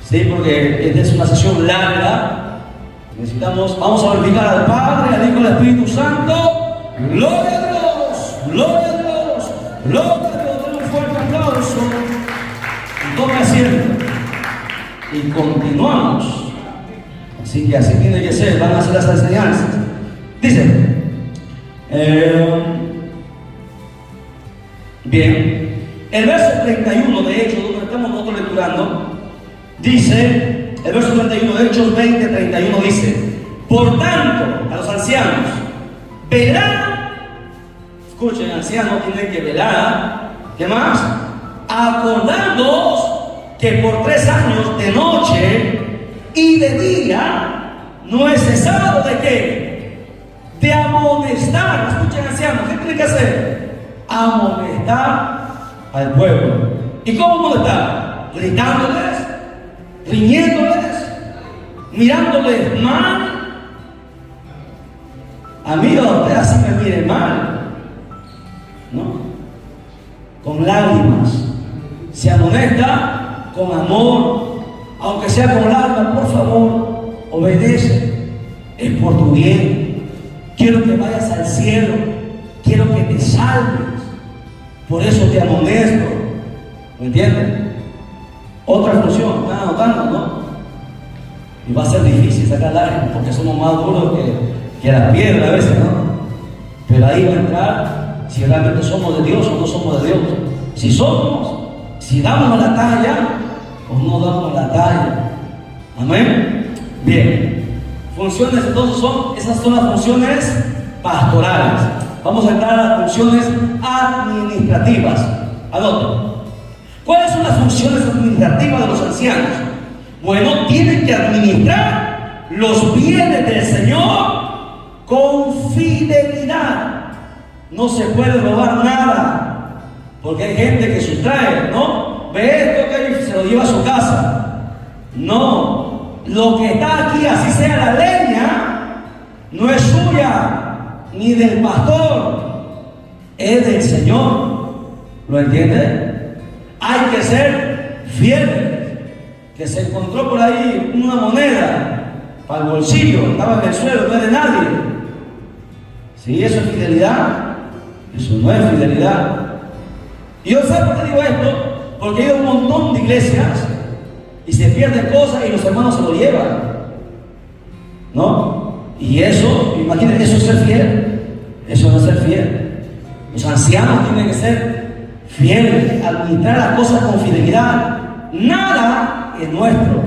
¿sí? Porque esta es una sesión larga. Vamos a glorificar al Padre, al Hijo y al Espíritu Santo. Gloria a Dios, gloria a Dios, gloria a Dios. Den un fuerte aplauso. Y tome asiento. Y continuamos. Así que así tiene que ser. Van a hacer las enseñanzas. Dice, bien. El verso 31 de Hechos, donde estamos nosotros lecturando, dice, el verso 31 de Hechos 20, 31 dice: por tanto, a los ancianos, velad. Escuchen, ancianos tienen que velar. ¿Qué más? Acordándoos que por 3 años de noche y de día no he cesado de qué? De amonestar. Escuchen, ancianos, ¿qué tienen que hacer? Amonestar al pueblo. ¿Y cómo está? Gritándoles, riñéndoles, mirándoles mal. A mí o a usted así me miren mal, ¿no? Con lágrimas. Se amonesta con amor, aunque sea con lágrimas. Por favor, obedece. Es por tu bien. Quiero que vayas al cielo. Quiero que te salves. Por eso te amonesto. ¿Me entienden? Otra función, están anotando, ¿no? Y va a ser difícil sacar lágrimas porque somos más duros que la piedra a veces, ¿no? Pero ahí va a entrar si realmente somos de Dios o no somos de Dios. Si somos, si damos la talla o no damos la talla. Amén. Bien. Funciones entonces esas son las funciones pastorales. Vamos a entrar a las funciones administrativas. Anoten. ¿Cuáles son las funciones administrativas de los ancianos? Bueno, tienen que administrar los bienes del Señor con fidelidad. No se puede robar nada, porque hay gente que sustrae, ¿no? Ve esto que se lo lleva a su casa. No, lo que está aquí, así sea la leña, no es suya. ni del pastor, es del Señor. ¿Lo entiende? Hay que ser fieles. Que se encontró por ahí una moneda para el bolsillo, estaba en el suelo, no es de nadie. Si eso es fidelidad, eso no es fidelidad. Y yo sé por qué digo esto, porque hay un montón de iglesias y se pierden cosas y los hermanos se lo llevan, ¿no? Y eso, imagínense, eso es ser fiel. Eso no es ser fiel. Los ancianos tienen que ser fieles, administrar las cosas con fidelidad. Nada es nuestro.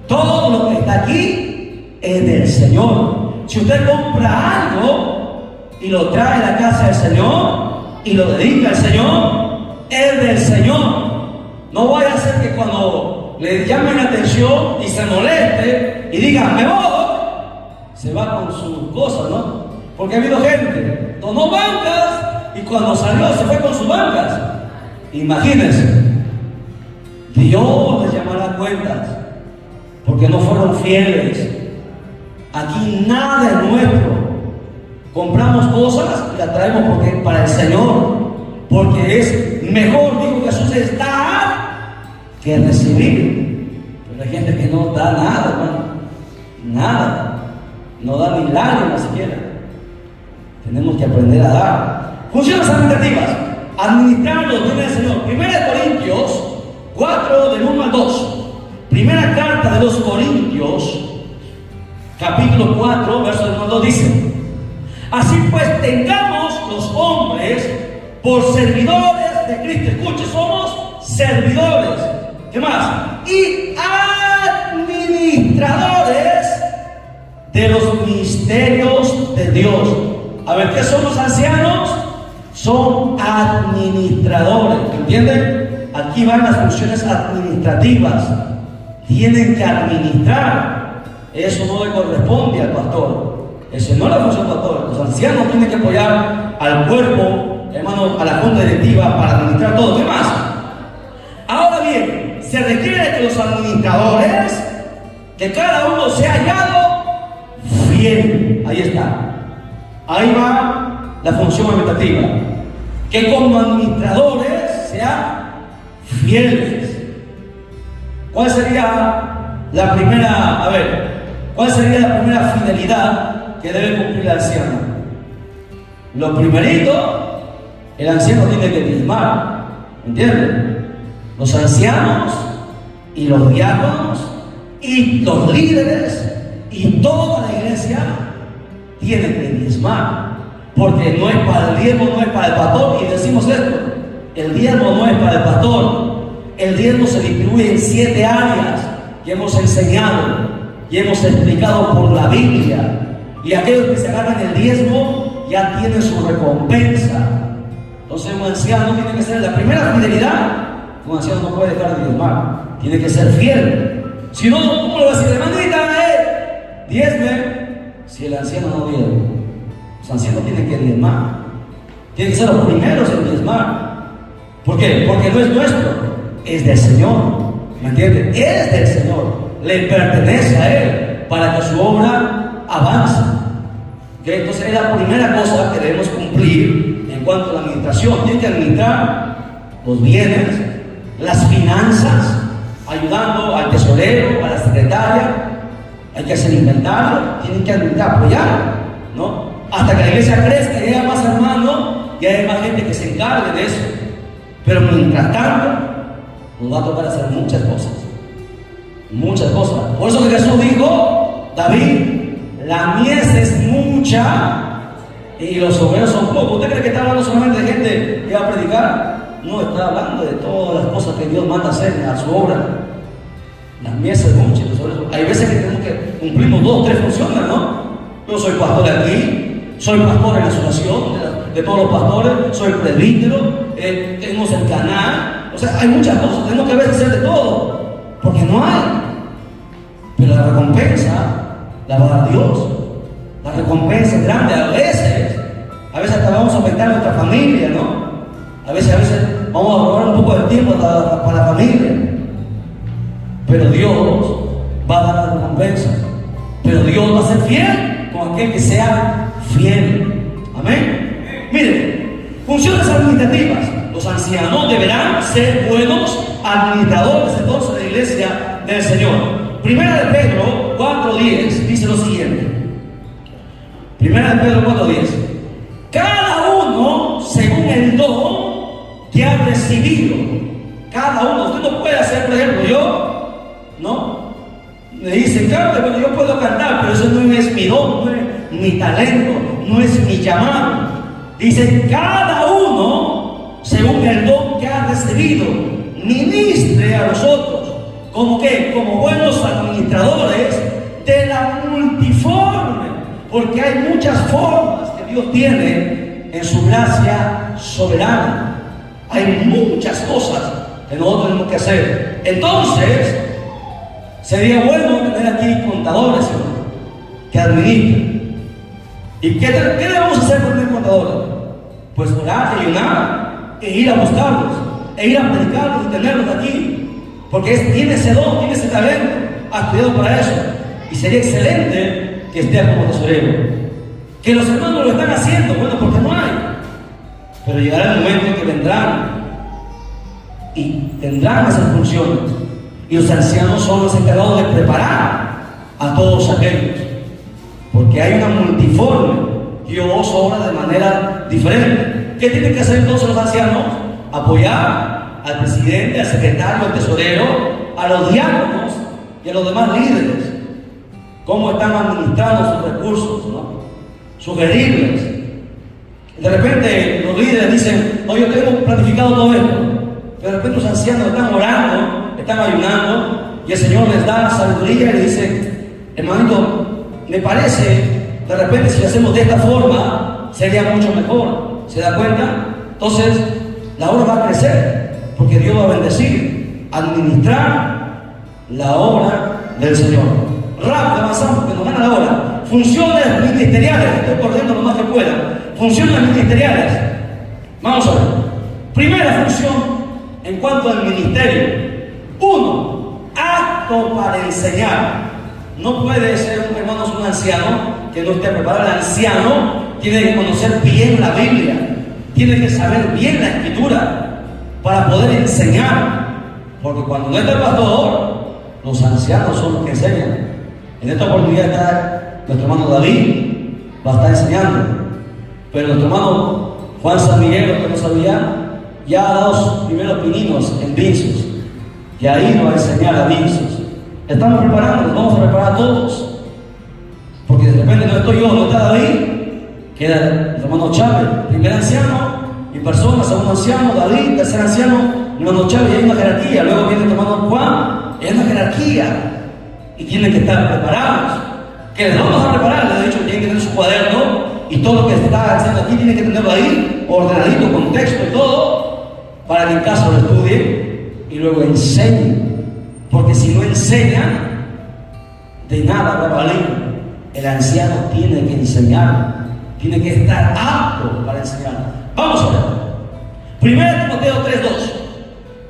Todo lo que está aquí es del Señor. Si usted compra algo y lo trae a la casa del Señor y lo dedica al Señor, es del Señor. No vaya a ser que cuando le llamen la atención y se moleste y diga, me voy, se va con sus cosas, ¿no? Porque ha habido gente, donó bancas y cuando salió se fue con sus bancas. Imagínense, Dios les llamará cuentas porque no fueron fieles. Aquí nada es nuestro. Compramos cosas y las traemos porque para el Señor, porque es mejor, dijo Jesús, es dar que recibir. Pero hay gente que no da nada, hermano, nada, no da ni lágrimas siquiera. Tenemos que aprender a dar. Funciones administrativas: administrar los bienes del Señor. 1 Corintios 4, del 1 al 2. Primera carta de los Corintios, capítulo 4, verso del 1 al 2 dice: así pues, tengamos los hombres por servidores de Cristo. Escuche, somos servidores. ¿Qué más? Y administradores de los misterios de Dios. A ver, ¿qué son los ancianos? Son administradores. ¿Entienden? Aquí van las funciones administrativas. Tienen que administrar. Eso no le corresponde al pastor. Eso no es la función del pastor. Los ancianos tienen que apoyar al cuerpo, hermano, a la junta directiva para administrar todo. ¿Qué más? Ahora bien, se requiere que los administradores, que cada uno sea hallado fiel. Ahí está. Ahí va la función administrativa. Que como administradores sean fieles. ¿Cuál sería la primera, cuál sería la primera fidelidad que debe cumplir el anciano? Lo primerito, el anciano tiene que diezmar. ¿Entienden? Los ancianos y los diáconos y los líderes y toda la iglesia tienen que diezmar, porque no es para el diezmo, no es para el pastor. Y decimos esto: el diezmo no es para el pastor. El diezmo se distribuye en 7 áreas que hemos enseñado y hemos explicado por la Biblia. Y aquellos que se agarran el diezmo ya tienen su recompensa. Entonces un anciano tiene que ser la primera fidelidad. Un anciano no puede dejar de diezmar, tiene que ser fiel. Si no, ¿cómo le va a decir? Hermanita, diezme. Si el anciano no diezma, los ancianos tienen que diezmar. Tienen que ser los primeros en diezmar. ¿Por qué? Porque no es nuestro, es del Señor. ¿Me entienden? Es del Señor, le pertenece a Él para que su obra avance. ¿Okay? Entonces es la primera cosa que debemos cumplir en cuanto a la administración. Tienen que administrar los bienes, las finanzas, ayudando al tesorero, a la secretaria. Hay que hacer inventario, tienen que administrar, apoyar, ¿no? Hasta que la iglesia crezca y haya más hermanos y haya más gente que se encargue de eso. Pero mientras tanto, nos va a tocar hacer muchas cosas. Muchas cosas. Por eso que Jesús dijo, David, la mies es mucha y los obreros son pocos. ¿Usted cree que está hablando solamente de gente que va a predicar? No, está hablando de todas las cosas que Dios manda hacer a su obra. Las mies es mucha y los obreros. Hay veces que tenemos que cumplimos 2 o 3 funciones, ¿no? Yo soy pastor aquí, soy pastor en la asociación de todos los pastores, soy presbítero, tenemos el canal. O sea, hay muchas cosas, tenemos que a veces hacer de todo, porque no hay. Pero la recompensa la va a dar Dios. La recompensa es grande. A veces hasta vamos a afectar a nuestra familia, ¿no? A veces vamos a robar un poco de tiempo para la familia. Pero Dios va a dar la recompensa. Pero Dios va a ser fiel con aquel que sea fiel. Amén. Miren, funciones administrativas. Los ancianos deberán ser buenos administradores entonces de la iglesia del Señor. Primera de Pedro 4:10 dice lo siguiente. Primera de Pedro 4:10. Cada uno según el don que ha recibido. Cada uno. Usted no puede hacer, por ejemplo, yo, ¿no? Me dicen, cante, pero yo puedo cantar, pero eso no es mi don, no es mi talento, no es mi llamado. Dice, cada uno según el don que ha recibido, ministre a los otros. ¿Como qué? Como buenos administradores de la multiforme. Porque hay muchas formas que Dios tiene en su gracia soberana. Hay muchas cosas que nosotros tenemos que hacer. Entonces, sería bueno tener aquí contadores, hermano, que administren. ¿Y qué le vamos a hacer con el contador? Pues orar, ayunar, e ir a buscarlos, e ir a predicarlos y tenerlos aquí. Porque tiene ese don, tiene ese talento, ha estudiado para eso. Y sería excelente que esté como tesorero. Que los hermanos lo están haciendo, bueno, porque no hay. Pero llegará el momento en que vendrán y tendrán esas funciones. Y los ancianos son los encargados de preparar a todos aquellos. Porque hay una multiforme. Dios obra de manera diferente. ¿Qué tienen que hacer entonces los ancianos? Apoyar al presidente, al secretario, al tesorero, a los diáconos y a los demás líderes. Cómo están administrando sus recursos, ¿no? Sugerirles. De repente los líderes dicen, no, yo tengo planificado todo esto. Pero de repente los ancianos están orando, están ayunando, y el Señor les da sabiduría y le dice, hermanito, me parece, de repente si lo hacemos de esta forma, sería mucho mejor. ¿Se da cuenta? Entonces, la obra va a crecer, porque Dios va a bendecir, administrar la obra del Señor. Rápido, avanzamos, porque nos gana la hora. Funciones ministeriales, estoy corriendo lo más que pueda. Funciones ministeriales. Vamos a ver. Primera función en cuanto al ministerio. 1. Acto para enseñar. No puede ser, hermanos, un anciano que no esté preparado. El anciano tiene que conocer bien la Biblia, tiene que saber bien la Escritura para poder enseñar. Porque cuando no está el pastor, los ancianos son los que enseñan. En esta oportunidad está nuestro hermano David, va a estar enseñando. Pero nuestro hermano Juan San Miguel, que no sabía, ya ha dado sus primeros pininos en Vinzos. Y ahí nos va a enseñar a Vinzos. Estamos preparando, nos vamos a preparar todos. Porque de repente no estoy yo, no está David, queda el hermano Chávez, primer anciano, mi persona, segundo anciano, David, tercer anciano, mi hermano Chávez, y hay una jerarquía. Luego viene el hermano Juan, y hay una jerarquía. Y tienen que estar preparados. Que les vamos a preparar, les he dicho que tienen que tener su cuaderno y todo lo que está haciendo aquí tienen que tenerlo ahí, ordenadito, con texto y todo, para que en caso lo estudien y luego enseñen. Porque si no enseñan, de nada va a valer. El anciano tiene que enseñar, tiene que estar apto para enseñar. Vamos a ver. Primera Timoteo 3:2.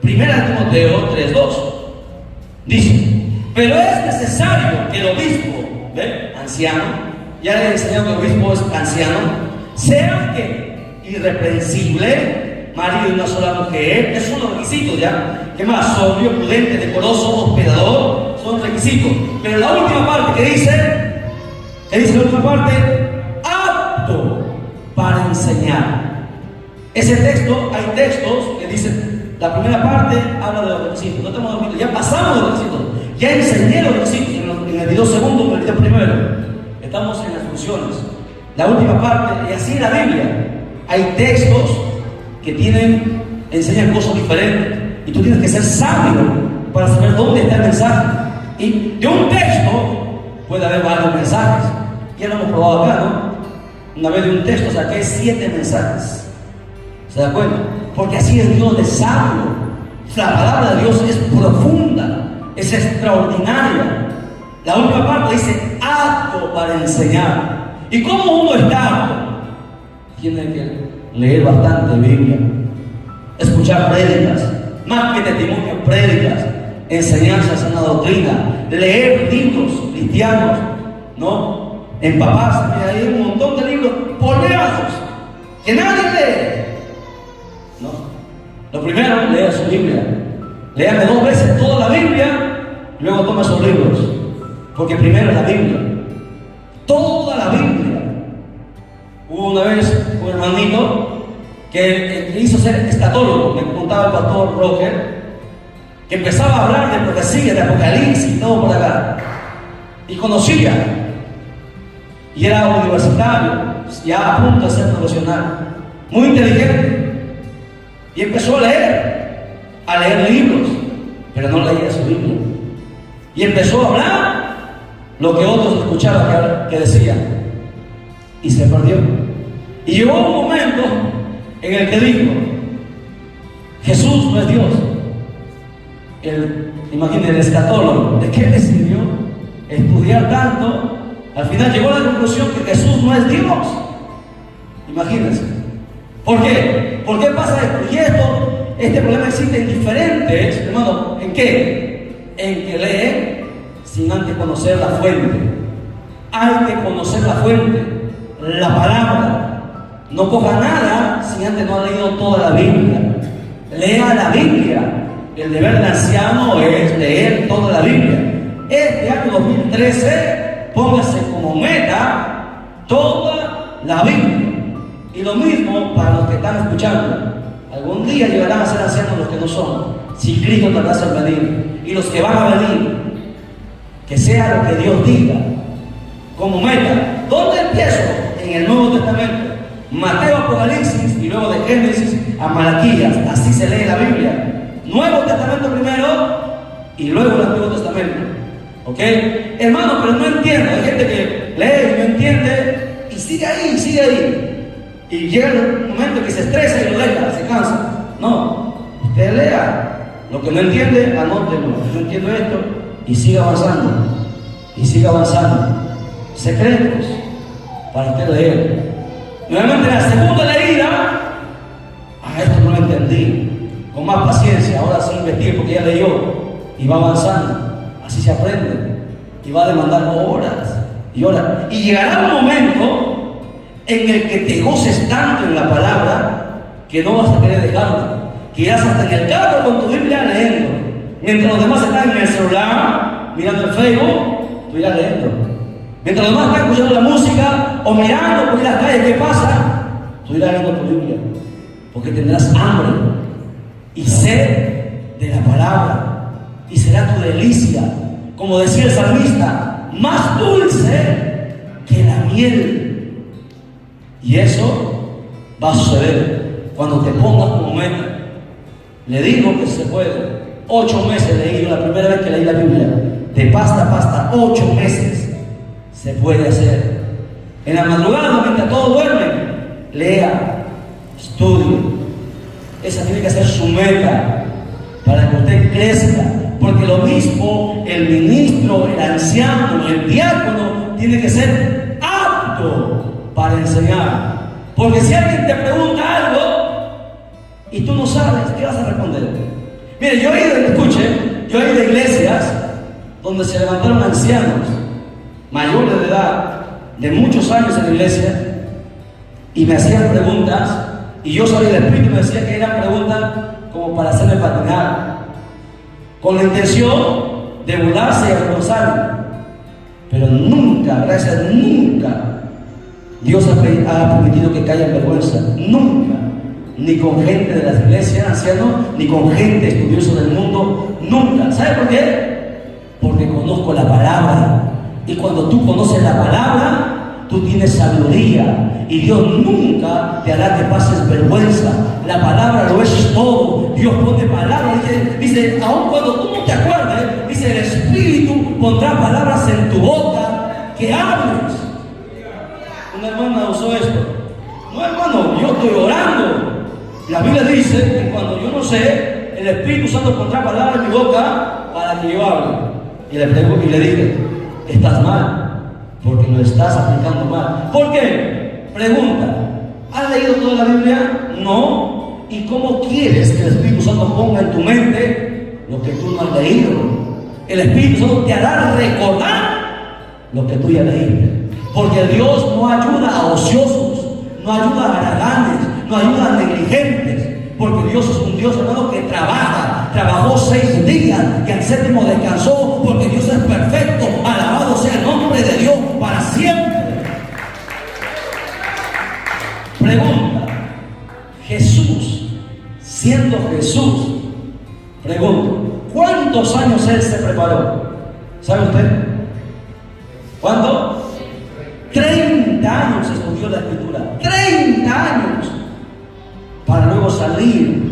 Primera Timoteo 3:2. Dice, pero es necesario que el obispo, anciano, ya le he enseñado que el obispo es anciano, sea que irreprensible, marido de una sola mujer, esos son los requisitos ya. ¿Qué más? Sobrio, prudente, decoroso, hospedador, son requisitos. Pero la última parte que dice la última parte, apto para enseñar. Ese texto, hay textos que dicen, la primera parte habla de los requisitos, no estamos dormidos, ya pasamos de los requisitos, ya enseñé los requisitos en el video segundo, en el video primero. Estamos en las funciones. La última parte, y así en la Biblia, hay textos que enseñan cosas diferentes, y tú tienes que ser sabio para saber dónde está el mensaje. Y de un texto puede haber varios mensajes. Ya lo hemos probado acá, ¿no? Una vez de un texto saqué 7 mensajes. ¿Se da cuenta? Porque así es Dios de sabio. La palabra de Dios es profunda, es extraordinaria. La última parte dice apto para enseñar. ¿Y cómo uno está apto? Tiene que leer bastante Biblia, escuchar prédicas, más que testimonio, prédicas, enseñanzas en la doctrina, leer libros cristianos, ¿no? Empaparse. Mira, hay un montón de libros polémicos que nadie lee. No. Lo primero, lea su Biblia. Léame 2 veces toda la Biblia, luego toma sus libros. Porque primero es la Biblia. Toda la Biblia. Hubo una vez un hermanito que quiso ser escatólogo, me contaba el pastor Roger, que empezaba a hablar de profecía, de Apocalipsis y todo por acá. Y conocía. Y era universitario, ya a punto de ser profesional. Muy inteligente. Y empezó a leer libros, pero no leía su Biblia. Y empezó a hablar lo que otros escuchaban que decían. Y se perdió. Y llegó un momento en el que dijo: Jesús no es Dios. Imagínense, el escatólogo, ¿de qué le sirvió estudiar tanto? Al final llegó a la conclusión que Jesús no es Dios. Imagínense. ¿Por qué? ¿Por qué pasa esto? Y este problema existe en diferentes, hermano, ¿en qué? En que leen sin antes conocer la fuente. Hay que conocer la fuente, la palabra. No coja nada si antes no ha leído toda la Biblia. Lea la Biblia. El deber del anciano es leer toda la Biblia. Este año 2013, póngase como meta toda la Biblia. Y lo mismo para los que están escuchando. Algún día llegarán a ser ancianos los que no son, si Cristo tardase en venir. Y los que van a venir, que sea lo que Dios diga. Como meta. ¿Dónde empiezo? En el Nuevo Testamento. Mateo, Apocalipsis, y luego de Génesis a Malaquías. Así se lee la Biblia. Nuevo Testamento primero y luego el Antiguo Testamento. ¿Ok? Hermano, pero no entiendo. Hay gente que lee y no entiende y sigue ahí. Y llega un momento que se estresa y lo deja, se cansa. No, usted lea. Lo que no entiende, anótelo. Yo entiendo esto y siga avanzando. Secretos para usted leer. Nuevamente la segunda leída, esto no lo entendí. Con más paciencia, ahora sí investigue porque ya leyó y va avanzando. Así se aprende y va a demandar horas y horas. Y llegará un momento en el que te goces tanto en la palabra que no vas a querer dejarla, que irás hasta en el carro con tu Biblia leyendo, mientras los demás están en el celular mirando el Facebook, tú irás leyendo. Mientras los demás están escuchando la música o mirando por las calles qué pasa, tú irás leyendo tu Biblia, porque tendrás hambre y sed de la palabra, y será tu delicia, como decía el salmista, más dulce que la miel. Y eso va a suceder cuando te pongas como meta. Le digo que se puede. 8 meses leí, la primera vez que leí la Biblia, de pasta a pasta, 8 meses se puede hacer. En la madrugada, mientras todos duermen, lea, estudie. Esa tiene que ser su meta para que usted crezca. Porque lo mismo el ministro, el anciano, el diácono tiene que ser apto para enseñar. Porque si alguien te pregunta algo y tú no sabes, ¿qué vas a responder? Mire, yo he ido a iglesias donde se levantaron ancianos mayores de edad, de muchos años en la iglesia, y me hacían preguntas, y yo sabía del Espíritu, me decía que eran preguntas como para hacerme patinar, con la intención de burlarse y avergonzarme. Pero nunca, gracias a Dios, nunca Dios ha permitido que caiga en vergüenza. Nunca. Ni con gente de las iglesias, ancianos, ni con gente estudiosa del mundo. Nunca. ¿Sabe por qué? Porque conozco la palabra. Y cuando tú conoces la palabra, tú tienes sabiduría. Y Dios nunca te hará que pases vergüenza. La palabra lo es todo. Dios pone palabras. Dice, aun cuando tú no te acuerdes, dice, el Espíritu pondrá palabras en tu boca que hables. Una hermana usó esto. No, hermano, yo estoy orando. La Biblia dice que cuando yo no sé, el Espíritu Santo pondrá palabras en mi boca para que yo hable. Y le dije, estás mal, porque lo estás aplicando mal. ¿Por qué? Pregunta, ¿has leído toda la Biblia? No. ¿Y cómo quieres que el Espíritu Santo ponga en tu mente lo que tú no has leído? El Espíritu Santo te hará recordar lo que tú ya leíste. Porque Dios no ayuda a ociosos. no ayuda a haraganes, no ayuda a negligentes. Porque Dios es un Dios, hermano, que trabajó 6 días y al séptimo descansó, porque Dios es perfecto. Alabado sea el nombre de Dios para siempre. Pregunta: Jesús, siendo Jesús, pregunto, ¿cuántos años Él se preparó? ¿Sabe usted? ¿Cuánto? 30 años estudió la Escritura. 30 años. Para luego salir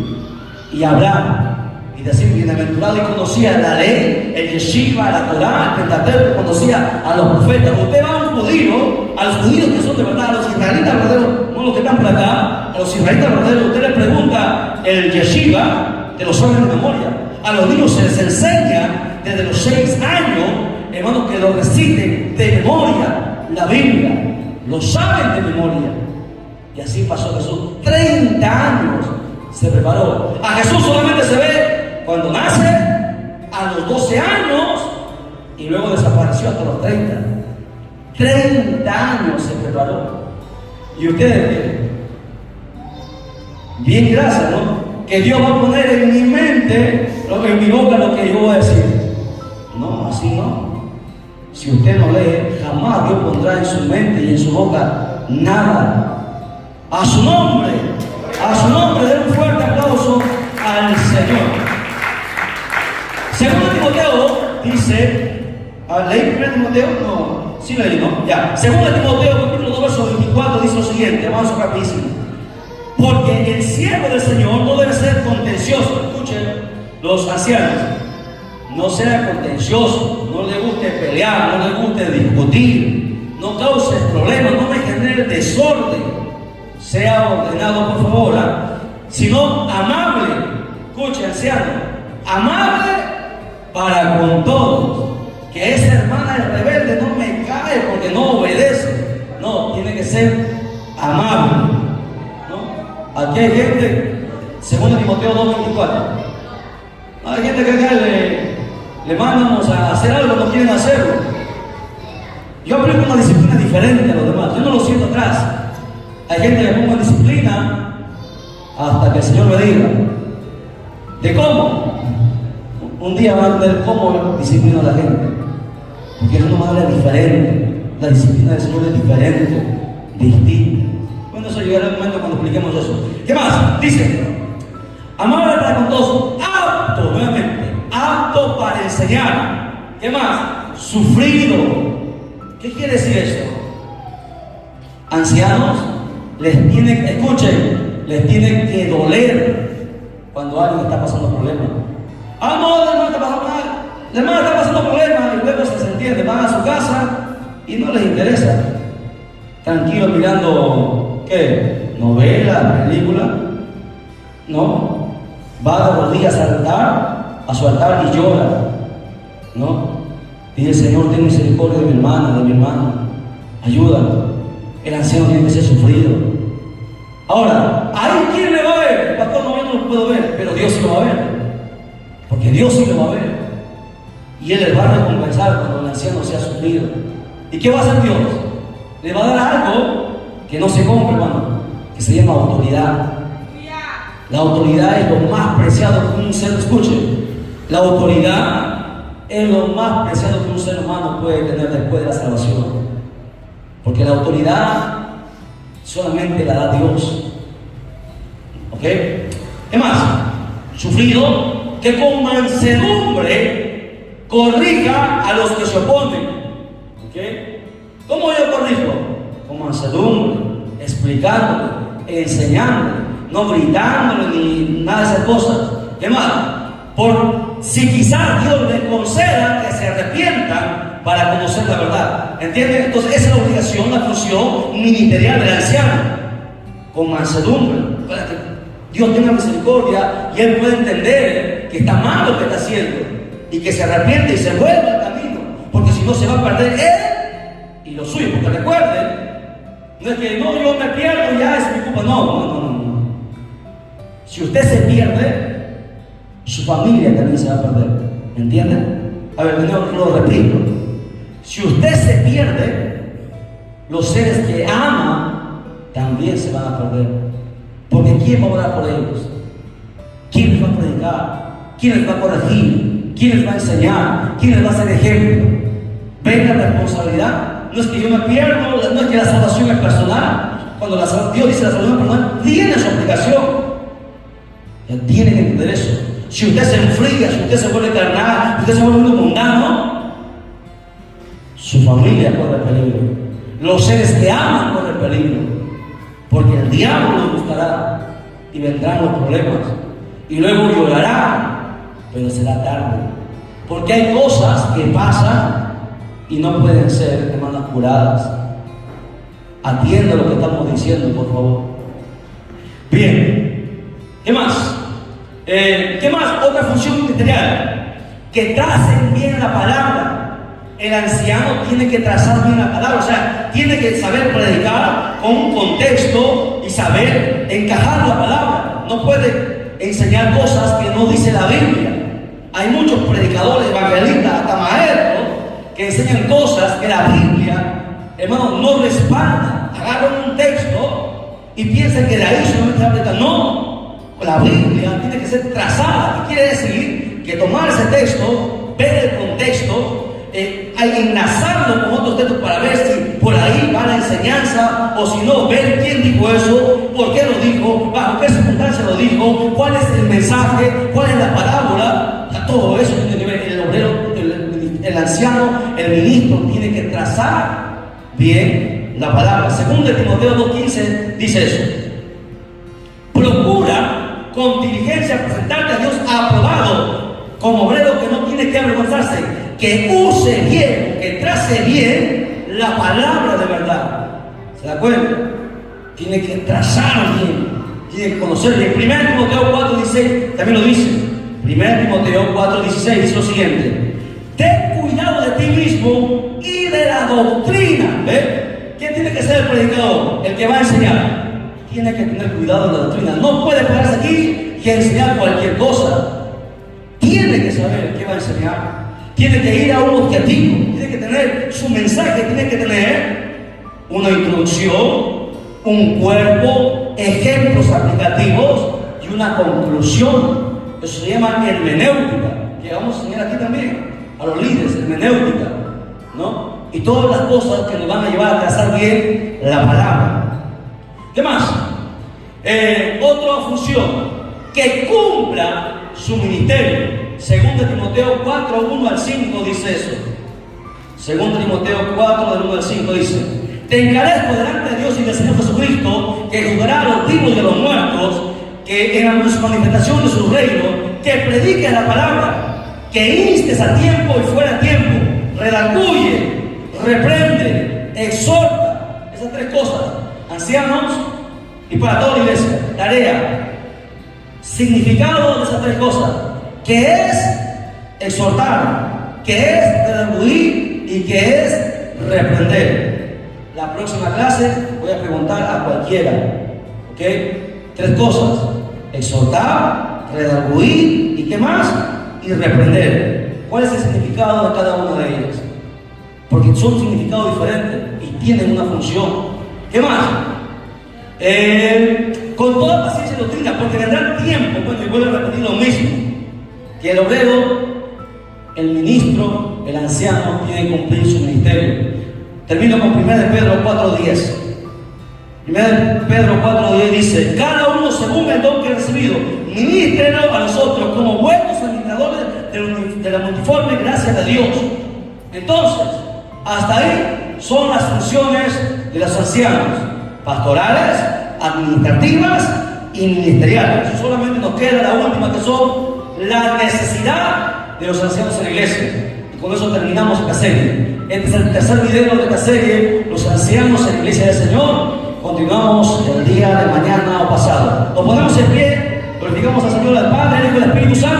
y hablar y decir: bienaventurado. Y conocía la ley, el Yeshiva, la Torá, el Pentateuco, conocía a los profetas. Usted va a un judío, a los judíos que son de verdad, a los israelitas verdaderos, no los que están por acá, a los israelitas verdaderos, usted le pregunta el Yeshiva, te lo saben de memoria. A los niños se les enseña desde los 6 años, hermanos, que lo reciten de memoria la Biblia, lo saben de memoria. Y así pasó Jesús. 30 años se preparó. A Jesús solamente se ve cuando nace, a los 12 años, y luego desapareció hasta los 30. 30 años se preparó. Y ustedes, bien, gracias, ¿no? Que Dios va a poner en mi mente, en mi boca, lo que yo voy a decir. No, así no. Si usted no lee, jamás Dios pondrá en su mente y en su boca nada. A su nombre, den un fuerte aplauso al Señor. Segundo Timoteo dice, ¿leí primero Timoteo? No, sí leí, ¿no? Ya. Segundo Timoteo, capítulo 2, verso 24, dice lo siguiente, vamos rapidísimo. Porque el siervo del Señor no debe ser contencioso. Escuchen, los ancianos, no sea contencioso, no le guste pelear, no le guste discutir, no cause problemas, no me genere desorden. Sea ordenado, por favor, sino amable. Escuche, anciano, amable para con todos. Que esa hermana es rebelde, no me cae porque no obedece. No, tiene que ser amable, ¿no? Aquí hay gente, segundo Timoteo 2:24. Hay gente que acá le mandamos a hacer algo, no quieren hacerlo. Yo aplico una disciplina diferente a los demás, yo no lo siento atrás. Hay gente que ponga disciplina hasta que el Señor me diga. ¿De cómo? Un día van a ver cómo disciplina a la gente. Porque es una manera diferente. La disciplina del Señor es diferente, distinta. Bueno, eso llegará el momento cuando expliquemos eso. ¿Qué más? Dice: amable para con todos, apto, nuevamente, apto para enseñar. ¿Qué más? Sufrido. ¿Qué quiere decir eso? Ancianos, les tiene, escuchen, les tiene que doler cuando alguien está pasando problemas. Ah, no, el hermano está pasando mal, el hermano está pasando problemas, y luego se entiende, van a su casa y no les interesa. Tranquilo mirando, ¿qué? ¿Novela? ¿Película? No. Va de rodillas al altar, a su altar, y llora, ¿no? Dice: Señor, ten misericordia de mi hermana, de mi hermano, ayúdame. El anciano tiene que ser sufrido. Ahora, ¿hay quien le va a ver? El pastor no, yo no lo puedo ver, pero Dios sí lo va a ver. Porque Dios sí lo va a ver. Y Él les va a recompensar cuando el anciano sea sufrido. ¿Y qué va a hacer Dios? Le va a dar algo que no se compra, hermano, que se llama autoridad. La autoridad es lo más preciado que un ser, escuche, la autoridad es lo más preciado que un ser humano puede tener después de la salvación. Porque la autoridad solamente la da Dios. ¿Ok? ¿Qué más? Sufrido, que con mansedumbre corrija a los que se oponen. ¿Ok? ¿Cómo yo corrijo? Con mansedumbre, explicándole, enseñándole, no gritándole ni nada de esas cosas. ¿Qué más? Por si quizás Dios les conceda que se arrepientan para conocer la verdad. ¿Entienden? Entonces esa es la obligación, la función ministerial del anciano. Con mansedumbre, para que Dios tenga misericordia y él pueda entender que está mal lo que está haciendo y que se arrepiente y se vuelva al camino, porque si no se va a perder él y lo suyo. Porque recuerden, no es que no, yo me pierdo y ya es mi culpa. No. Si usted se pierde, su familia también se va a perder. ¿Entienden? A ver, lo repito. Si usted se pierde, los seres que ama también se van a perder. Porque ¿quién va a orar por ellos? ¿Quién les va a predicar? ¿Quién les va a corregir? ¿Quién les va a enseñar? ¿Quién les va a hacer ejemplo? ¿Ven la responsabilidad? No es que yo me pierdo, no es que la salvación es personal. Cuando Dios dice la salvación personal, tiene su aplicación. Ya tiene que entender eso. Si usted se enfría, si usted se vuelve carnal, si usted se vuelve mundano, su familia corre peligro. Los seres que aman corren peligro. Porque el diablo los buscará y vendrán los problemas. Y luego llorarán, pero será tarde. Porque hay cosas que pasan y no pueden ser, hermanas, curadas. Atienda lo que estamos diciendo, por favor. Bien, ¿qué más? ¿Qué más? Otra función ministerial, que tracen bien la palabra. El anciano tiene que trazar bien la palabra, o sea, tiene que saber predicar con un contexto y saber encajar la palabra. No puede enseñar cosas que no dice la Biblia. Hay muchos predicadores, evangelistas, hasta maestros, que enseñan cosas que la Biblia, hermano, no respalda. Agarran un texto y piensan que de ahí solamente se aplica. No, la Biblia tiene que ser trazada. ¿Qué quiere decir? Que tomar ese texto, ver el contexto, enlazarlo con otros textos para ver si por ahí va la enseñanza, o si no, ver quién dijo eso, por qué lo dijo, bajo qué circunstancia lo dijo, cuál es el mensaje, cuál es la parábola. Todo eso tiene que ver el obrero, el anciano, el ministro tiene que trazar bien la palabra. Según de Timoteo 2:15 dice eso: procura con diligencia presentarte a Dios aprobado, como obrero que no tiene que avergonzarse, que use bien, que trace bien la palabra de verdad. ¿Se da cuenta? Tiene que trazar bien, tiene que conocer bien. 1 Timoteo 4:16 también lo dice. 1 Timoteo 4:16 dice lo siguiente: ten cuidado de ti mismo y de la doctrina. ¿Ve? ¿Quién tiene que ser el predicador? El que va a enseñar. Tiene que tener cuidado de la doctrina. No puede pararse aquí y enseñar cualquier cosa. Tiene que saber qué va a enseñar. Tiene que ir a un objetivo. Tiene que tener su mensaje. Tiene que tener una introducción, un cuerpo, ejemplos aplicativos y una conclusión. Eso se llama hermenéutica, que vamos a enseñar aquí también a los líderes, hermenéutica, ¿no? Y todas las cosas que nos van a llevar a trazar bien la palabra. ¿Qué más? Otra función, que cumpla su ministerio. Segundo Timoteo 4, 1 al 5 dice eso. Segundo Timoteo 4, del 1 al 5 dice: te encarezco delante de Dios y del Señor Jesucristo, que juzgará a los vivos y a los muertos, que en la manifestación de su reino, que predique la palabra, que instes a tiempo y fuera a tiempo, redarguye, reprende, exhorta. Esas tres cosas, ancianos y para toda la iglesia. Tarea, significado de esas tres cosas, que es exhortar, que es redarguir y que es reprender. La próxima clase voy a preguntar a cualquiera, ¿ok? Tres cosas: exhortar, redarguir y ¿qué más? Y reprender. ¿Cuál es el significado de cada una de ellas? Porque son significados diferentes y tienen una función. ¿Qué más? Con toda paciencia y doctrina, porque vendrá tiempo, bueno, y vuelvo a repetir lo mismo, que el obrero, el ministro, el anciano tiene que cumplir su ministerio. Termino con 1 Pedro 4:10. 1 Pedro 4:10 dice: cada uno según el don que ha recibido, ministrelo a nosotros como buenos administradores de la multiforme gracia de Dios. Entonces, hasta ahí son las funciones de los ancianos: pastorales, administrativas y ministeriales. Solamente nos queda la última, que son la necesidad de los ancianos en la iglesia. Y con eso terminamos esta serie. Este es el tercer video de esta serie: los ancianos en la iglesia del Señor. Continuamos el día de mañana o pasado. Nos ponemos en pie, glorificamos al Señor, al Padre, al Hijo y al Espíritu Santo.